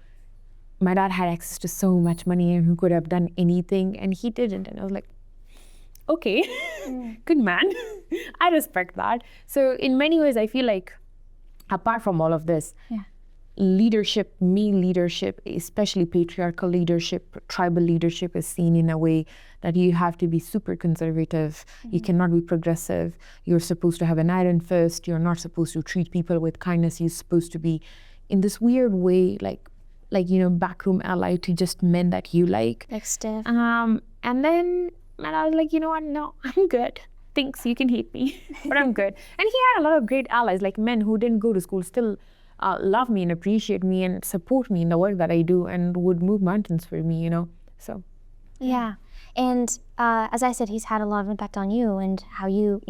my dad had access to so much money and he could have done anything and he didn't. And I was like, okay, good man. I respect that. So in many ways, I feel like apart from all of this, leadership, male leadership, especially patriarchal leadership, tribal leadership is seen in a way that you have to be super conservative. You cannot be progressive. You're supposed to have an iron fist. You're not supposed to treat people with kindness. You're supposed to be in this weird way, like backroom ally to just men that you like. Like stiff. And I was like, you know what? No, I'm good. Thanks, you can hate me, but I'm good. And he had a lot of great allies, like men who didn't go to school still love me and appreciate me and support me in the work that I do and would move mountains for me, so. Yeah, and as I said, he's had a lot of impact on you and how you,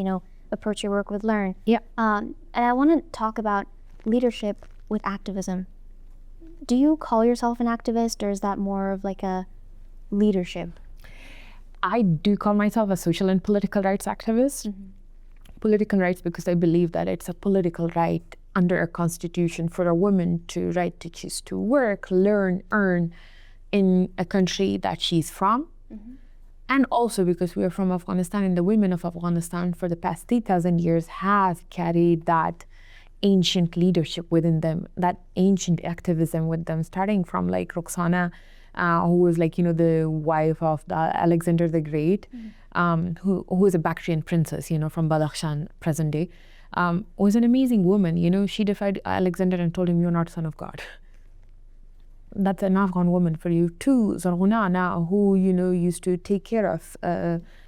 approach your work with Learn. Yeah. And I want to talk about leadership with activism. Do you call yourself an activist, or is that more of like a leadership? I do call myself a social and political rights activist. Political rights because I believe that it's a political right under a constitution for a woman to right to choose to work, learn, earn in a country that she's from. And also because we are from Afghanistan, and the women of Afghanistan for the past 3,000 years have carried that ancient leadership within them, that ancient activism with them, starting from like Roxana, who was like, the wife of Alexander the Great, who was a Bactrian princess, from Badakhshan, present day, was an amazing woman. She defied Alexander and told him, you're not son of God. That's an Afghan woman for you. Two, Zarghuna, who, used to take care of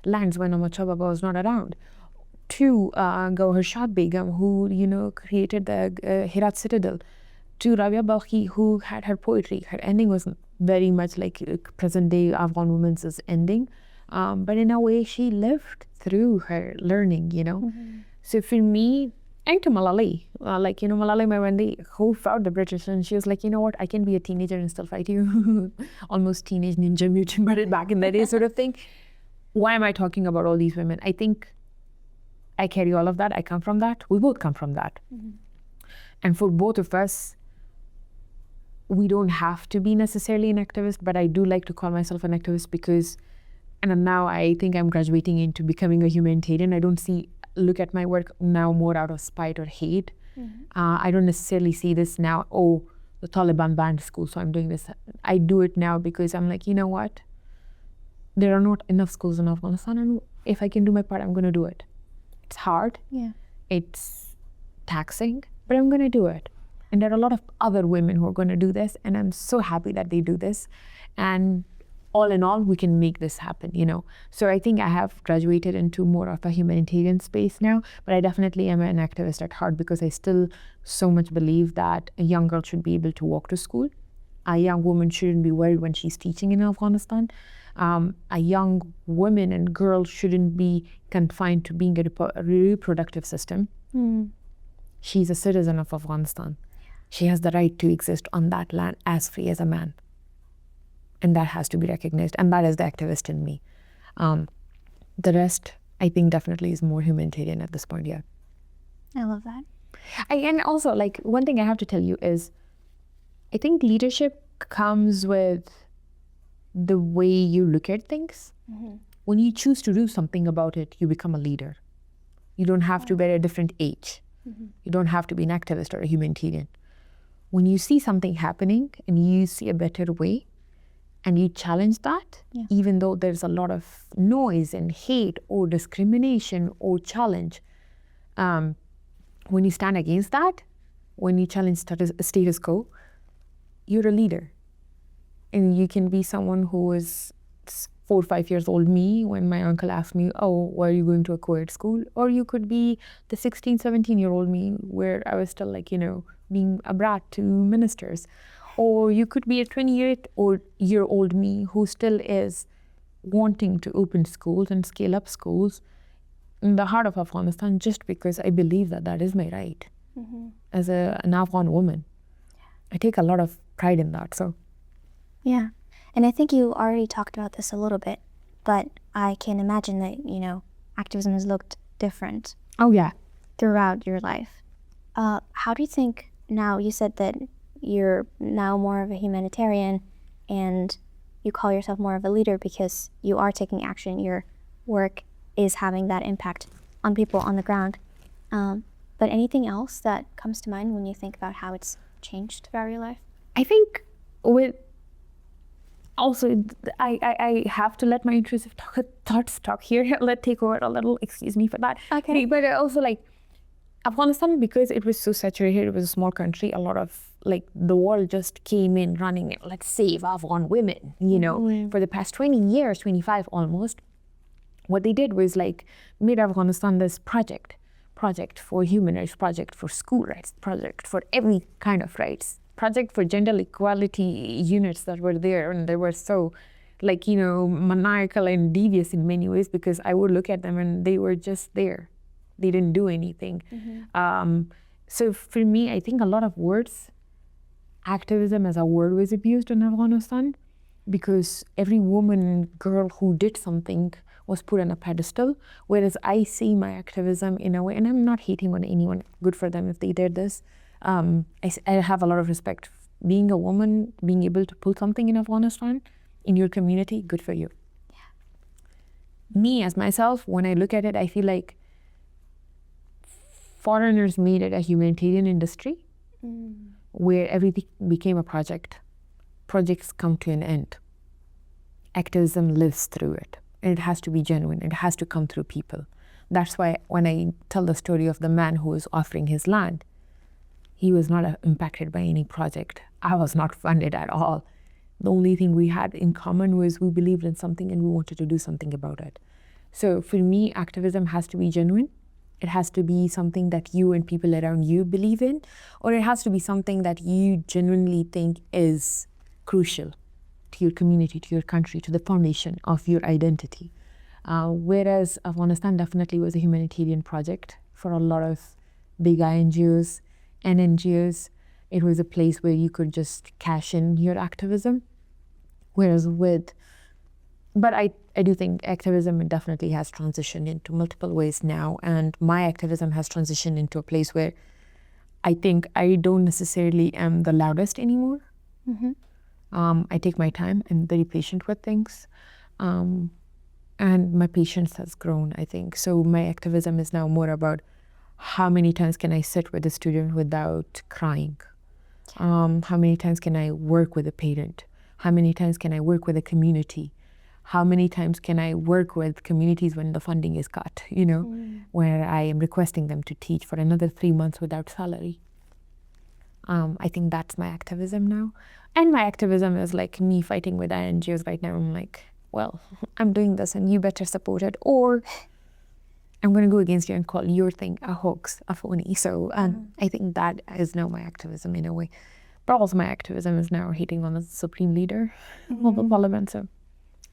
lands when Ahmad Shah Baba was not around. Two, Gauhar Shah Begum, who, created the Herat Citadel. Two, Rabia Balkhi, who had her poetry. Her ending was very much like present-day Afghan women's ending. But in a way, she lived through her learning, So for me, and to Malala, Malala Maywandi, who fought the British, and she was like, you know what, I can be a teenager and still fight you. Almost teenage ninja mutant, but back in the day sort of thing. Why am I talking about all these women? I think I carry all of that. I come from that. We both come from that. And for both of us, we don't have to be necessarily an activist, but I do like to call myself an activist because, and now I think I'm graduating into becoming a humanitarian. I don't look at my work now more out of spite or hate. I don't necessarily see this now, the Taliban banned school, so I'm doing this. I do it now because I'm like, you know what? There are not enough schools in Afghanistan, and if I can do my part, I'm going to do it. It's hard. Yeah. It's taxing, but I'm going to do it. And there are a lot of other women who are going to do this, and I'm so happy that they do this. And all in all, we can make this happen, So I think I have graduated into more of a humanitarian space now, but I definitely am an activist at heart because I still so much believe that a young girl should be able to walk to school. A young woman shouldn't be worried when she's teaching in Afghanistan. A young woman and girl shouldn't be confined to being a reproductive system. She's a citizen of Afghanistan. She has the right to exist on that land as free as a man. And that has to be recognized. And that is the activist in me. The rest, I think, definitely is more humanitarian at this point, yeah. I love that. And also, like, one thing I have to tell you is, I think leadership comes with the way you look at things. When you choose to do something about it, you become a leader. You don't have to be at a different age. You don't have to be an activist or a humanitarian. When you see something happening and you see a better way and you challenge that, even though there's a lot of noise and hate or discrimination or challenge, when you stand against that, when you challenge status quo, you're a leader. And you can be someone who is 4 or 5 years old me when my uncle asked me, why are you going to a co-ed school? Or you could be the 16, 17-year-old me where I was still like, being a brat to ministers. Or you could be a 28-year-old me who still is wanting to open schools and scale up schools in the heart of Afghanistan just because I believe that that is my right as an Afghan woman. I take a lot of pride in that, so. Yeah, and I think you already talked about this a little bit, but I can imagine that, activism has looked different Oh, yeah. throughout your life. How do you think now, you said that you're now more of a humanitarian and you call yourself more of a leader because you are taking action, your work is having that impact on people on the ground. But anything else that comes to mind when you think about how it's changed throughout your life? I think with also, I have to let my intrusive thoughts talk here. Let take over a little. Excuse me for that. Okay. But also, like, Afghanistan, because it was so saturated, it was a small country. A lot of, like, the world just came in running, let's save Afghan women, you know, for the past 20 years, 25 almost. What they did was, like, made Afghanistan this project for human rights, project for school rights, project for every kind of rights, project for gender equality units that were there. And they were so, like, you know, maniacal and devious in many ways, because I would look at them and they were just there. They didn't do anything. So for me, I think a lot of words, activism as a word was abused in Afghanistan, because every woman and girl who did something was put on a pedestal, whereas I see my activism in a way, and I'm not hating on anyone, good for them if they did this. I have a lot of respect. Being a woman, being able to pull something in Afghanistan, in your community, good for you. Yeah. Me, as myself, when I look at it, I feel like foreigners made it a humanitarian industry where everything became a project. Projects come to an end. Activism lives through it. And it has to be genuine. It has to come through people. That's why when I tell the story of the man who was offering his land, he was not impacted by any project. I was not funded at all. The only thing we had in common was we believed in something and we wanted to do something about it. So for me, activism has to be genuine. It has to be something that you and people around you believe in, or it has to be something that you genuinely think is crucial to your community, to your country, to the foundation of your identity. Whereas Afghanistan definitely was a humanitarian project for a lot of big NGOs and NGOs. It was a place where you could just cash in your activism. Whereas but I do think activism definitely has transitioned into multiple ways now, and my activism has transitioned into a place where I think I don't necessarily am the loudest anymore. I take my time. I'm very patient with things. And my patience has grown, I think. So my activism is now more about how many times can I sit with a student without crying? How many times can I work with a parent? How many times can I work with a community? How many times can I work with communities when the funding is cut, you know, where I am requesting them to teach for another 3 months without salary? I think that's my activism now. And my activism is like me fighting with NGOs right now. I'm like, well, I'm doing this and you better support it, or I'm going to go against you and call your thing a hoax, a phony. So I think that is now my activism in a way. But also my activism is now hating on the supreme leader of the parliament. So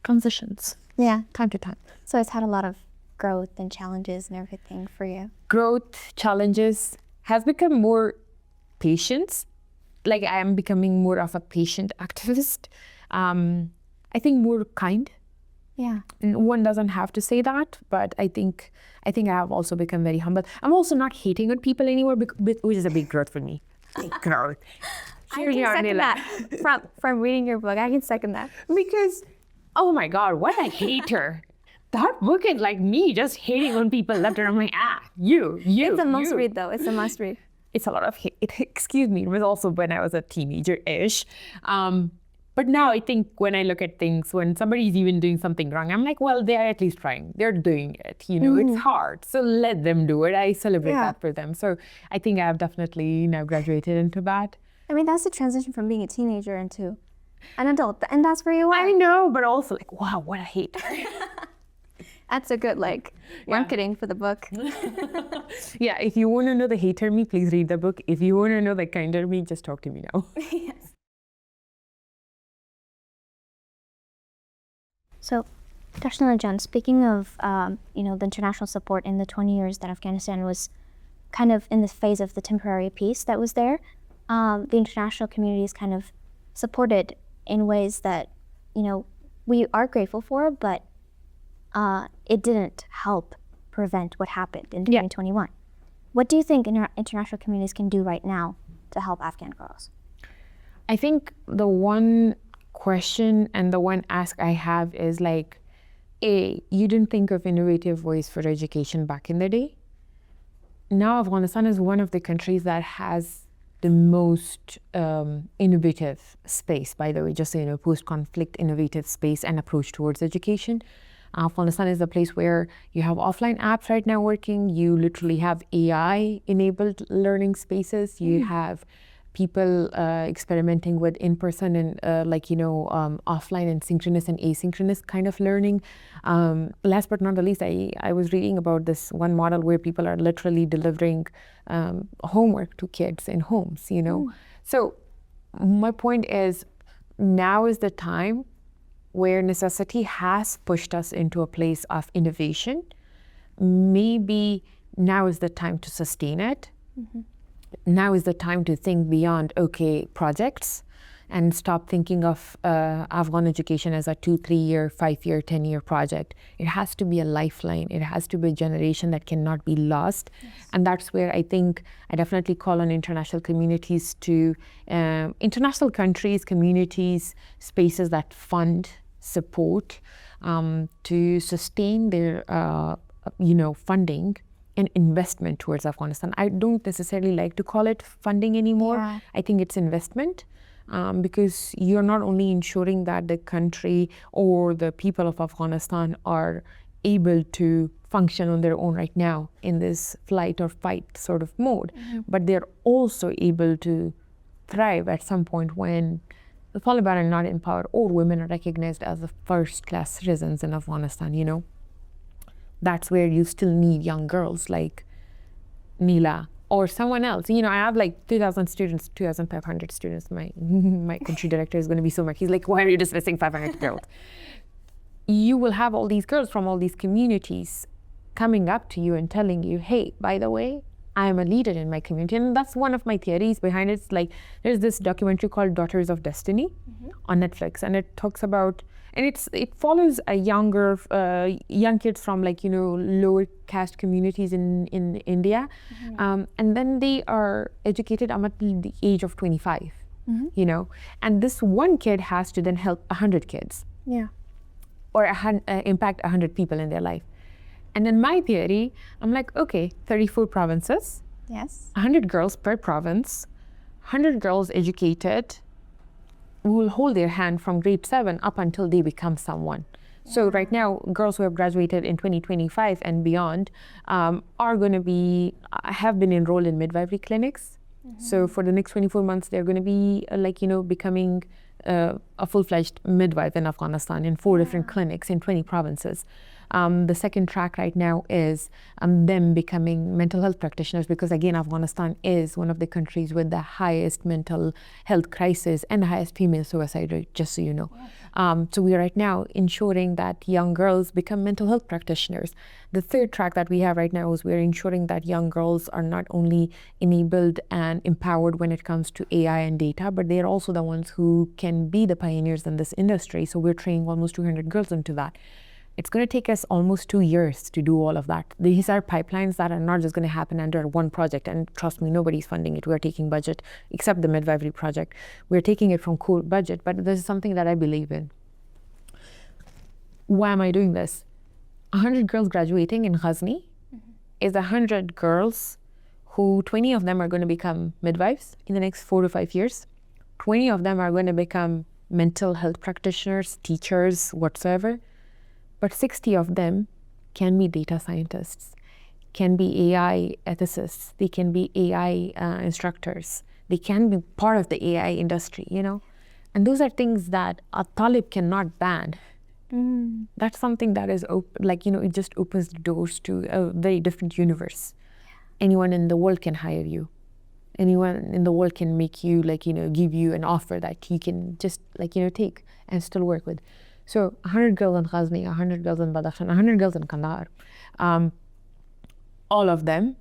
transitions. Yeah. Time to time. So it's had a lot of growth and challenges and everything for you. Growth, challenges, has become more patience. Like, I am becoming more of a patient activist. I think more kind. Yeah. And one doesn't have to say that, but I think I have also become very humble. I'm also not hating on people anymore, which is a big growth for me. Big growth. I can second that. From reading your book, I can second that. Because, oh my God, what a hater. That book is like me just hating on people left and I'm like, you. It's a must read though. It's a must read. It's a lot of hate. Excuse me. It was also when I was a teenager-ish. But now I think when I look at things, when somebody's even doing something wrong, I'm like, well, they're at least trying. They're doing it. You know, it's hard. So let them do it. I celebrate that for them. So I think I've definitely now graduated into that. I mean, that's the transition from being a teenager into an adult. And that's where you are. I know, but also like, wow, what a hater. That's a good marketing for the book. Yeah, if you want to know the hater me, please read the book. If you want to know the kinder me, just talk to me now. Yes. So, Pashtana Jan, speaking of the international support in the 20 years that Afghanistan was kind of in the phase of the temporary peace that was there, the international community is kind of supported in ways that we are grateful for, but it didn't help prevent what happened in 2021. What do you think international communities can do right now to help Afghan girls? I think the one question and the one ask I have is like, A, you didn't think of innovative ways for education back in the day. Now Afghanistan is one of the countries that has the most innovative space, by the way, just so you know, post-conflict innovative space and approach towards education. Afghanistan is a place where you have offline apps right now working. You literally have AI-enabled learning spaces. You have people experimenting with in-person and offline and synchronous and asynchronous kind of learning. Last but not the least, I was reading about this one model where people are literally delivering homework to kids in homes, you know. So my point is, now is the time where necessity has pushed us into a place of innovation. Maybe now is the time to sustain it. Now is the time to think beyond, okay, projects, and stop thinking of Afghan education as a 2, 3 year, 5 year, 10 year project. It has to be a lifeline. It has to be a generation that cannot be lost. And that's where I think I definitely call on international communities to, international countries, communities, spaces that fund, support, to sustain their, funding and investment towards Afghanistan. I don't necessarily like to call it funding anymore. I think it's investment, because you're not only ensuring that the country or the people of Afghanistan are able to function on their own right now in this flight or fight sort of mode, but they're also able to thrive at some point when the Taliban are not empowered or women are recognized as the first-class citizens in Afghanistan, you know. That's where you still need young girls like Nila or someone else. You know, I have like 2,000 students, 2,500 students. My country director is going to be so much. He's like, why are you dismissing 500 girls? You will have all these girls from all these communities coming up to you and telling you, hey, by the way, I am a leader in my community. And that's one of my theories behind it. It's like, there's this documentary called Daughters of Destiny on Netflix, and it talks about, and it follows a younger, young kids from like, you know, lower caste communities in India. And then they are educated up until the age of 25, you know, and this one kid has to then help 100 kids. Or impact 100 people in their life. And in my theory, I'm like, okay, 34 provinces, 100 girls per province, 100 girls educated, who will hold their hand from grade 7 up until they become someone. So right now, girls who have graduated in 2025 and beyond are going to have been enrolled in midwifery clinics. So for the next 24 months, they're going to be becoming a full-fledged midwife in Afghanistan in 4 different clinics in 20 provinces. The second track right now is them becoming mental health practitioners, because again, Afghanistan is one of the countries with the highest mental health crisis and the highest female suicide rate, just so you know. So we are right now ensuring that young girls become mental health practitioners. The third track that we have right now is we're ensuring that young girls are not only enabled and empowered when it comes to AI and data, but they're also the ones who can be the pioneers in this industry. So we're training almost 200 girls into that. It's going to take us almost 2 years to do all of that. These are pipelines that are not just going to happen under one project. And trust me, nobody's funding it. We're taking budget, except the midwifery project. We're taking it from core budget, but this is something that I believe in. Why am I doing this? 100 girls graduating in Ghazni is 100 girls who 20 of them are going to become midwives in the next 4 to 5 years. 20 of them are going to become mental health practitioners, teachers, whatsoever. But 60 of them can be data scientists, can be AI ethicists, they can be AI instructors, they can be part of the AI industry, you know? And those are things that a Talib cannot ban. That's something that is it just opens the doors to a very different universe. Anyone in the world can hire you. Anyone in the world can make you give you an offer that you can just take and still work with. So 100 girls in Ghazni, 100 girls in Badakhshan, 100 girls in Kandahar, all of them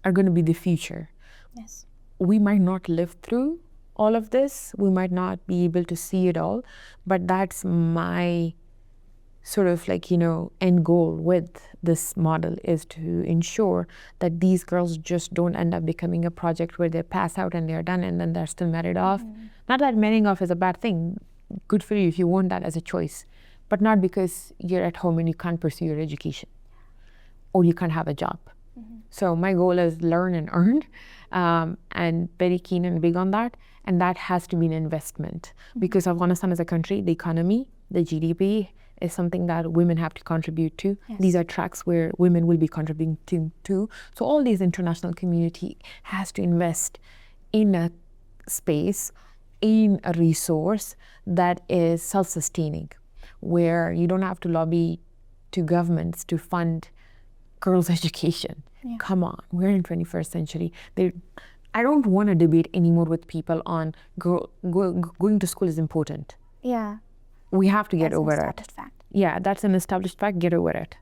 are going to be the future. Yes. We might not live through all of this. We might not be able to see it all, but that's my sort of like, end goal with this model is to ensure that these girls just don't end up becoming a project where they pass out and they're done and then they're still married off. Not that marrying off is a bad thing. Good for you if you want that as a choice, but not because you're at home and you can't pursue your education or you can't have a job. So my goal is learn and earn, and very keen and big on that. And that has to be an investment because Afghanistan as a country, the economy, the GDP is something that women have to contribute to. Yes. These are tracks where women will be contributing to. So all these international community has to invest in a space, in a resource that is self-sustaining, where you don't have to lobby to governments to fund girls' education. Come on, we're in 21st century. I don't want to debate anymore with people on going to school is important. Yeah. We have to get over That's an it. established fact. Yeah, that's an established fact. Get over it.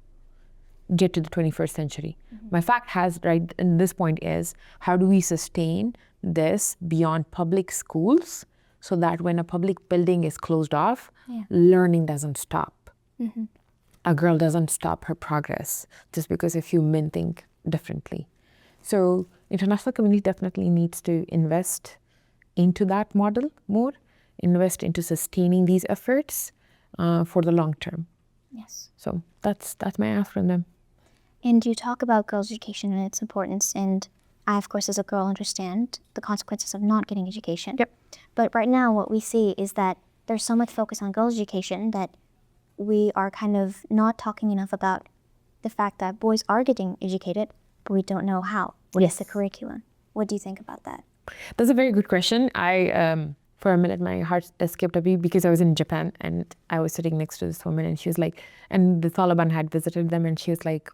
Get to the 21st century. My fact right in this point is, how do we sustain this beyond public schools so that when a public building is closed off, learning doesn't stop. A girl doesn't stop her progress just because a few men think differently. So international community definitely needs to invest into that model more, invest into sustaining these efforts for the long term. Yes. So that's my ask from them. And you talk about girls' education and its importance, and I, of course, as a girl, understand the consequences of not getting education. Yep. But right now, what we see is that there's so much focus on girls' education that we are kind of not talking enough about the fact that boys are getting educated, but we don't know how. What is the curriculum? What do you think about that? That's a very good question. For a minute, my heart skipped a beat because I was in Japan and I was sitting next to this woman and she was like, and the Taliban had visited them and she was like,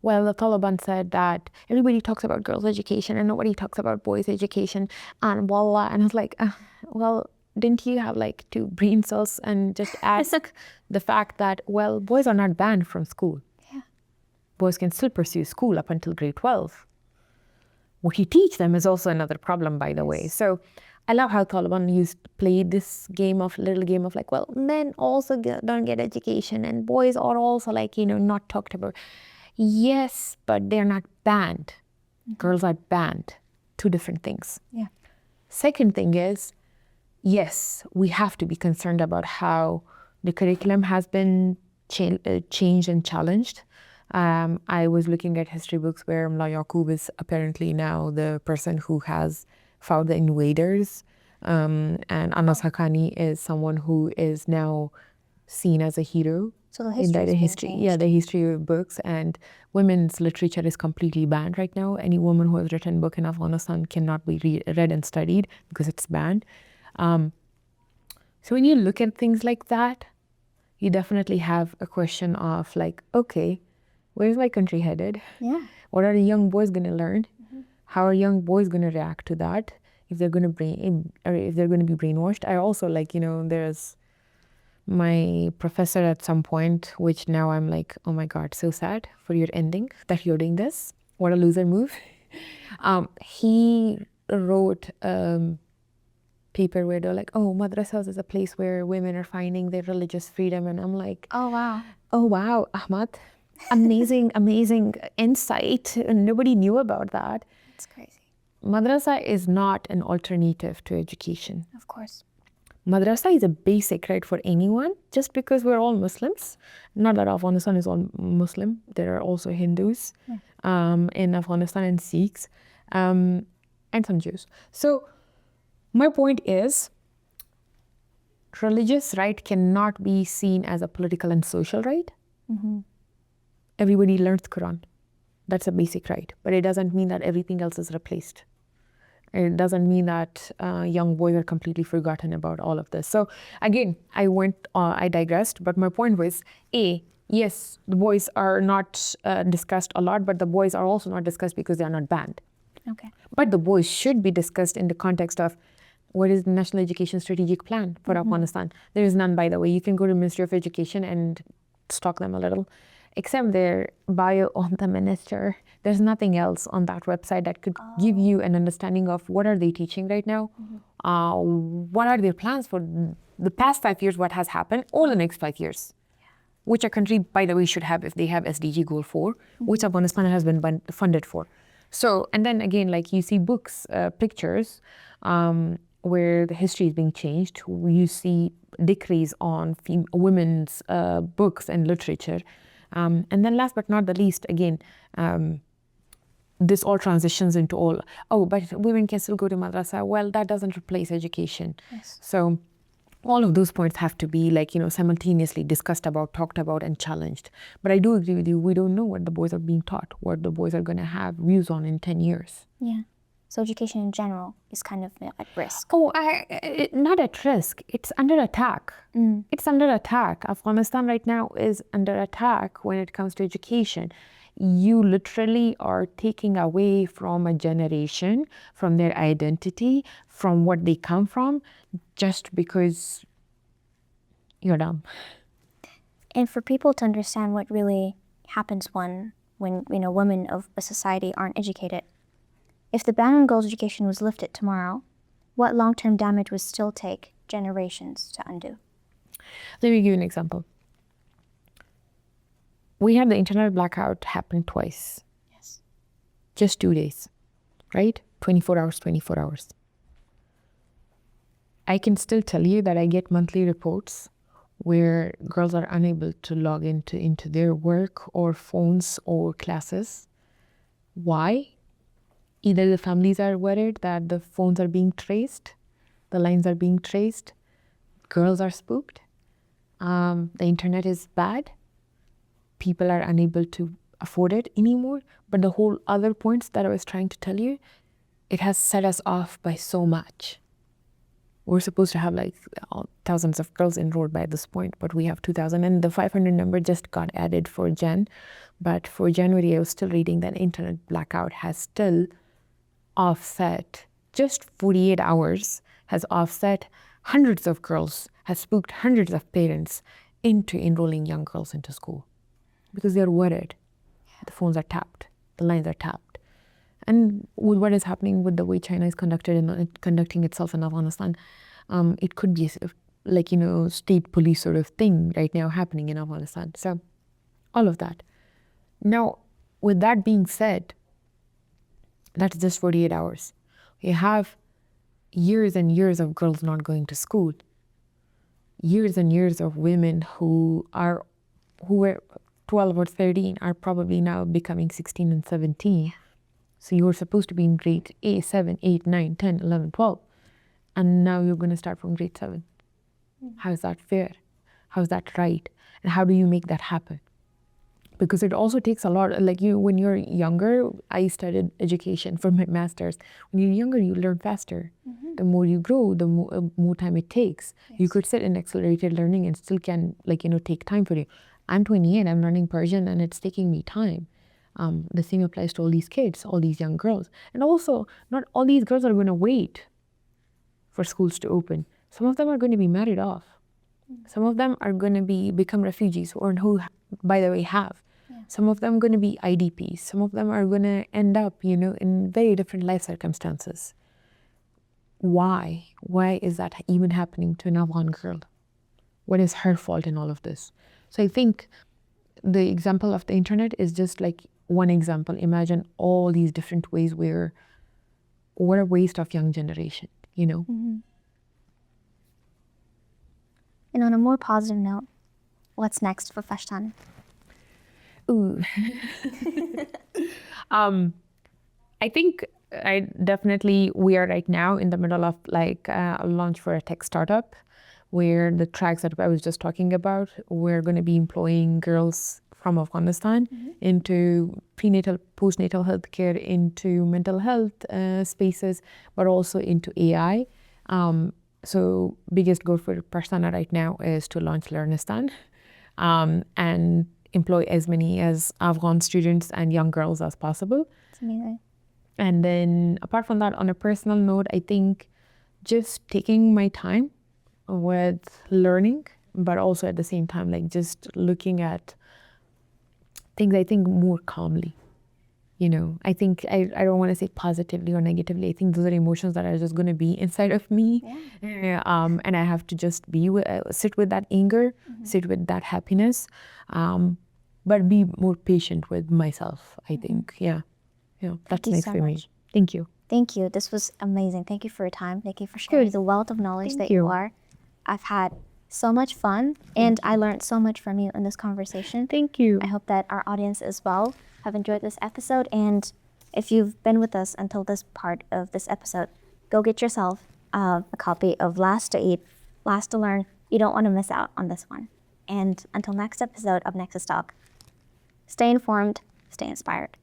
well, the Taliban said that everybody talks about girls' education and nobody talks about boys' education and blah, blah. And I was like, well, didn't you have like 2 brain cells and just ask the fact that, well, boys are not banned from school. Yeah. Boys can still pursue school up until grade 12. What you teach them is also another problem, by the way. So I love how Taliban play this little game of like, well, men also don't get education and boys are also like, not talked about. Yes, but they're not banned. Girls are banned. 2 different things. Yeah. Second thing is, yes, we have to be concerned about how the curriculum has been changed and challenged. I was looking at history books where Mullah Yaqub is apparently now the person who has fought the invaders. And Anas Haqqani is someone who is now seen as a hero. So the history. The history of books, and women's literature is completely banned right now. Any woman who has written a book in Afghanistan cannot be read and studied because it's banned. So when you look at things like that, you definitely have a question of like, okay, where's my country headed? Yeah. What are the young boys going to learn? How are young boys going to react to that? If they're going to be brainwashed. I also there's my professor at some point, which now I'm like, oh my God, so sad for your ending that you're doing this. What a loser move. He wrote paper where they're like, oh, madrasas is a place where women are finding their religious freedom. And I'm like, oh, wow, Ahmad, amazing insight. And nobody knew about that. It's crazy. Madrasa is not an alternative to education. Of course. Madrasa is a basic right for anyone, just because we're all Muslims. Not that Afghanistan is all Muslim. There are also Hindus in Afghanistan and Sikhs and some Jews. So my point is, religious right cannot be seen as a political and social right. Everybody learns Quran. That's a basic right. But it doesn't mean that everything else is replaced. It doesn't mean that young boys are completely forgotten about all of this. So again, I digressed, but my point was, yes, the boys are not discussed a lot, but the boys are also not discussed because they are not banned. Okay. But the boys should be discussed in the context of what is the National Education Strategic Plan for Afghanistan. There is none, by the way. You can go to Ministry of Education and stalk them a little. Except their bio on the minister, there's nothing else on that website that could give you an understanding of what are they teaching right now, what are their plans for the past 5 years, what has happened, or the next 5 years. which a country, by the way, should have if they have SDG Goal 4, which Afghanistan has been funded for. So, and then again, like you see books, pictures, where the history is being changed. You see decrees on women's books and literature. And then last but not the least, again, this all transitions into all, oh, but women can still go to madrasa. Well, that doesn't replace education. Yes. So all of those points have to be like, simultaneously discussed about, talked about, and challenged. But I do agree with you, we don't know what the boys are being taught, what the boys are going to have views on in 10 years. Yeah. So education in general is kind of at risk. Oh, not at risk. It's under attack. It's under attack. Afghanistan right now is under attack when it comes to education. You literally are taking away from a generation, from their identity, from what they come from, just because you're dumb. And for people to understand what really happens when women of a society aren't educated, if the ban on girls' education was lifted tomorrow, what long-term damage would still take generations to undo? Let me give you an example. We had the internet blackout happen twice. Yes. Just 2 days, right? 24 hours, 24 hours. I can still tell you that I get monthly reports where girls are unable to log into their work or phones or classes. Why? Either the families are worried that the phones are being traced, the lines are being traced, girls are spooked, the internet is bad, people are unable to afford it anymore. But the whole other points that I was trying to tell you, it has set us off by so much. We're supposed to have like thousands of girls enrolled by this point, but we have 2,000, and the 500 number just got added for Jan. But for January, I was still reading that internet blackout has still offset, just 48 hours has offset hundreds of girls, has spooked hundreds of parents into enrolling young girls into school because they're worried. The phones are tapped, the lines are tapped. And with what is happening with the way China is conducting itself in Afghanistan, it could be like, state police sort of thing right now happening in Afghanistan. So all of that. Now, with that being said, that's just 48 hours. You have years and years of girls not going to school. Years and years of women who were 12 or 13 are probably now becoming 16 and 17. So you were supposed to be in grade 7, 8, 9, 10, 11, 12. And now you're going to start from grade 7. How is that fair? How is that right? And how do you make that happen? Because it also takes a lot, like when you're younger, I studied education for my master's. When you're younger, you learn faster. The more you grow, the more time it takes. Yes. You could sit in accelerated learning and still can, take time for you. I'm 28, I'm learning Persian, and it's taking me time. The same applies to all these kids, all these young girls. And also, not all these girls are going to wait for schools to open. Some of them are going to be married off. Some of them are going to become refugees, or who, by the way, have. Some of them are going to be IDPs. Some of them are going to end up, in very different life circumstances. Why? Why is that even happening to an Afghan girl? What is her fault in all of this? So I think the example of the internet is just like one example. Imagine all these different ways where, what a waste of young generation, And on a more positive note, what's next for Pashtana? Ooh. I think we are right now in the middle of a launch for a tech startup, where the tracks that I was just talking about, we're going to be employing girls from Afghanistan into prenatal, postnatal health care, into mental health spaces, but also into AI. So biggest goal for Pashtana right now is to launch LearnisTan and employ as many as Afghan students and young girls as possible. That's amazing. And then apart from that, on a personal note, I think just taking my time with learning, but also at the same time, just looking at things, I think, more calmly. you know, I think I don't want to say positively or negatively. I think those are emotions that are just going to be inside of me. And I have to just sit with that anger, sit with that happiness, but be more patient with myself, I think. Yeah. That's nice for me. Thank you. Thank you. This was amazing. Thank you for your time. Thank you for sharing the wealth of knowledge that you are. I've had so much fun, and I learned so much from you in this conversation. Thank you. I hope that our audience as well have enjoyed this episode. And if you've been with us until this part of this episode, go get yourself a copy of Last to Eat, Last to Learn. You don't want to miss out on this one. And until next episode of Nexus Talk, stay informed, stay inspired.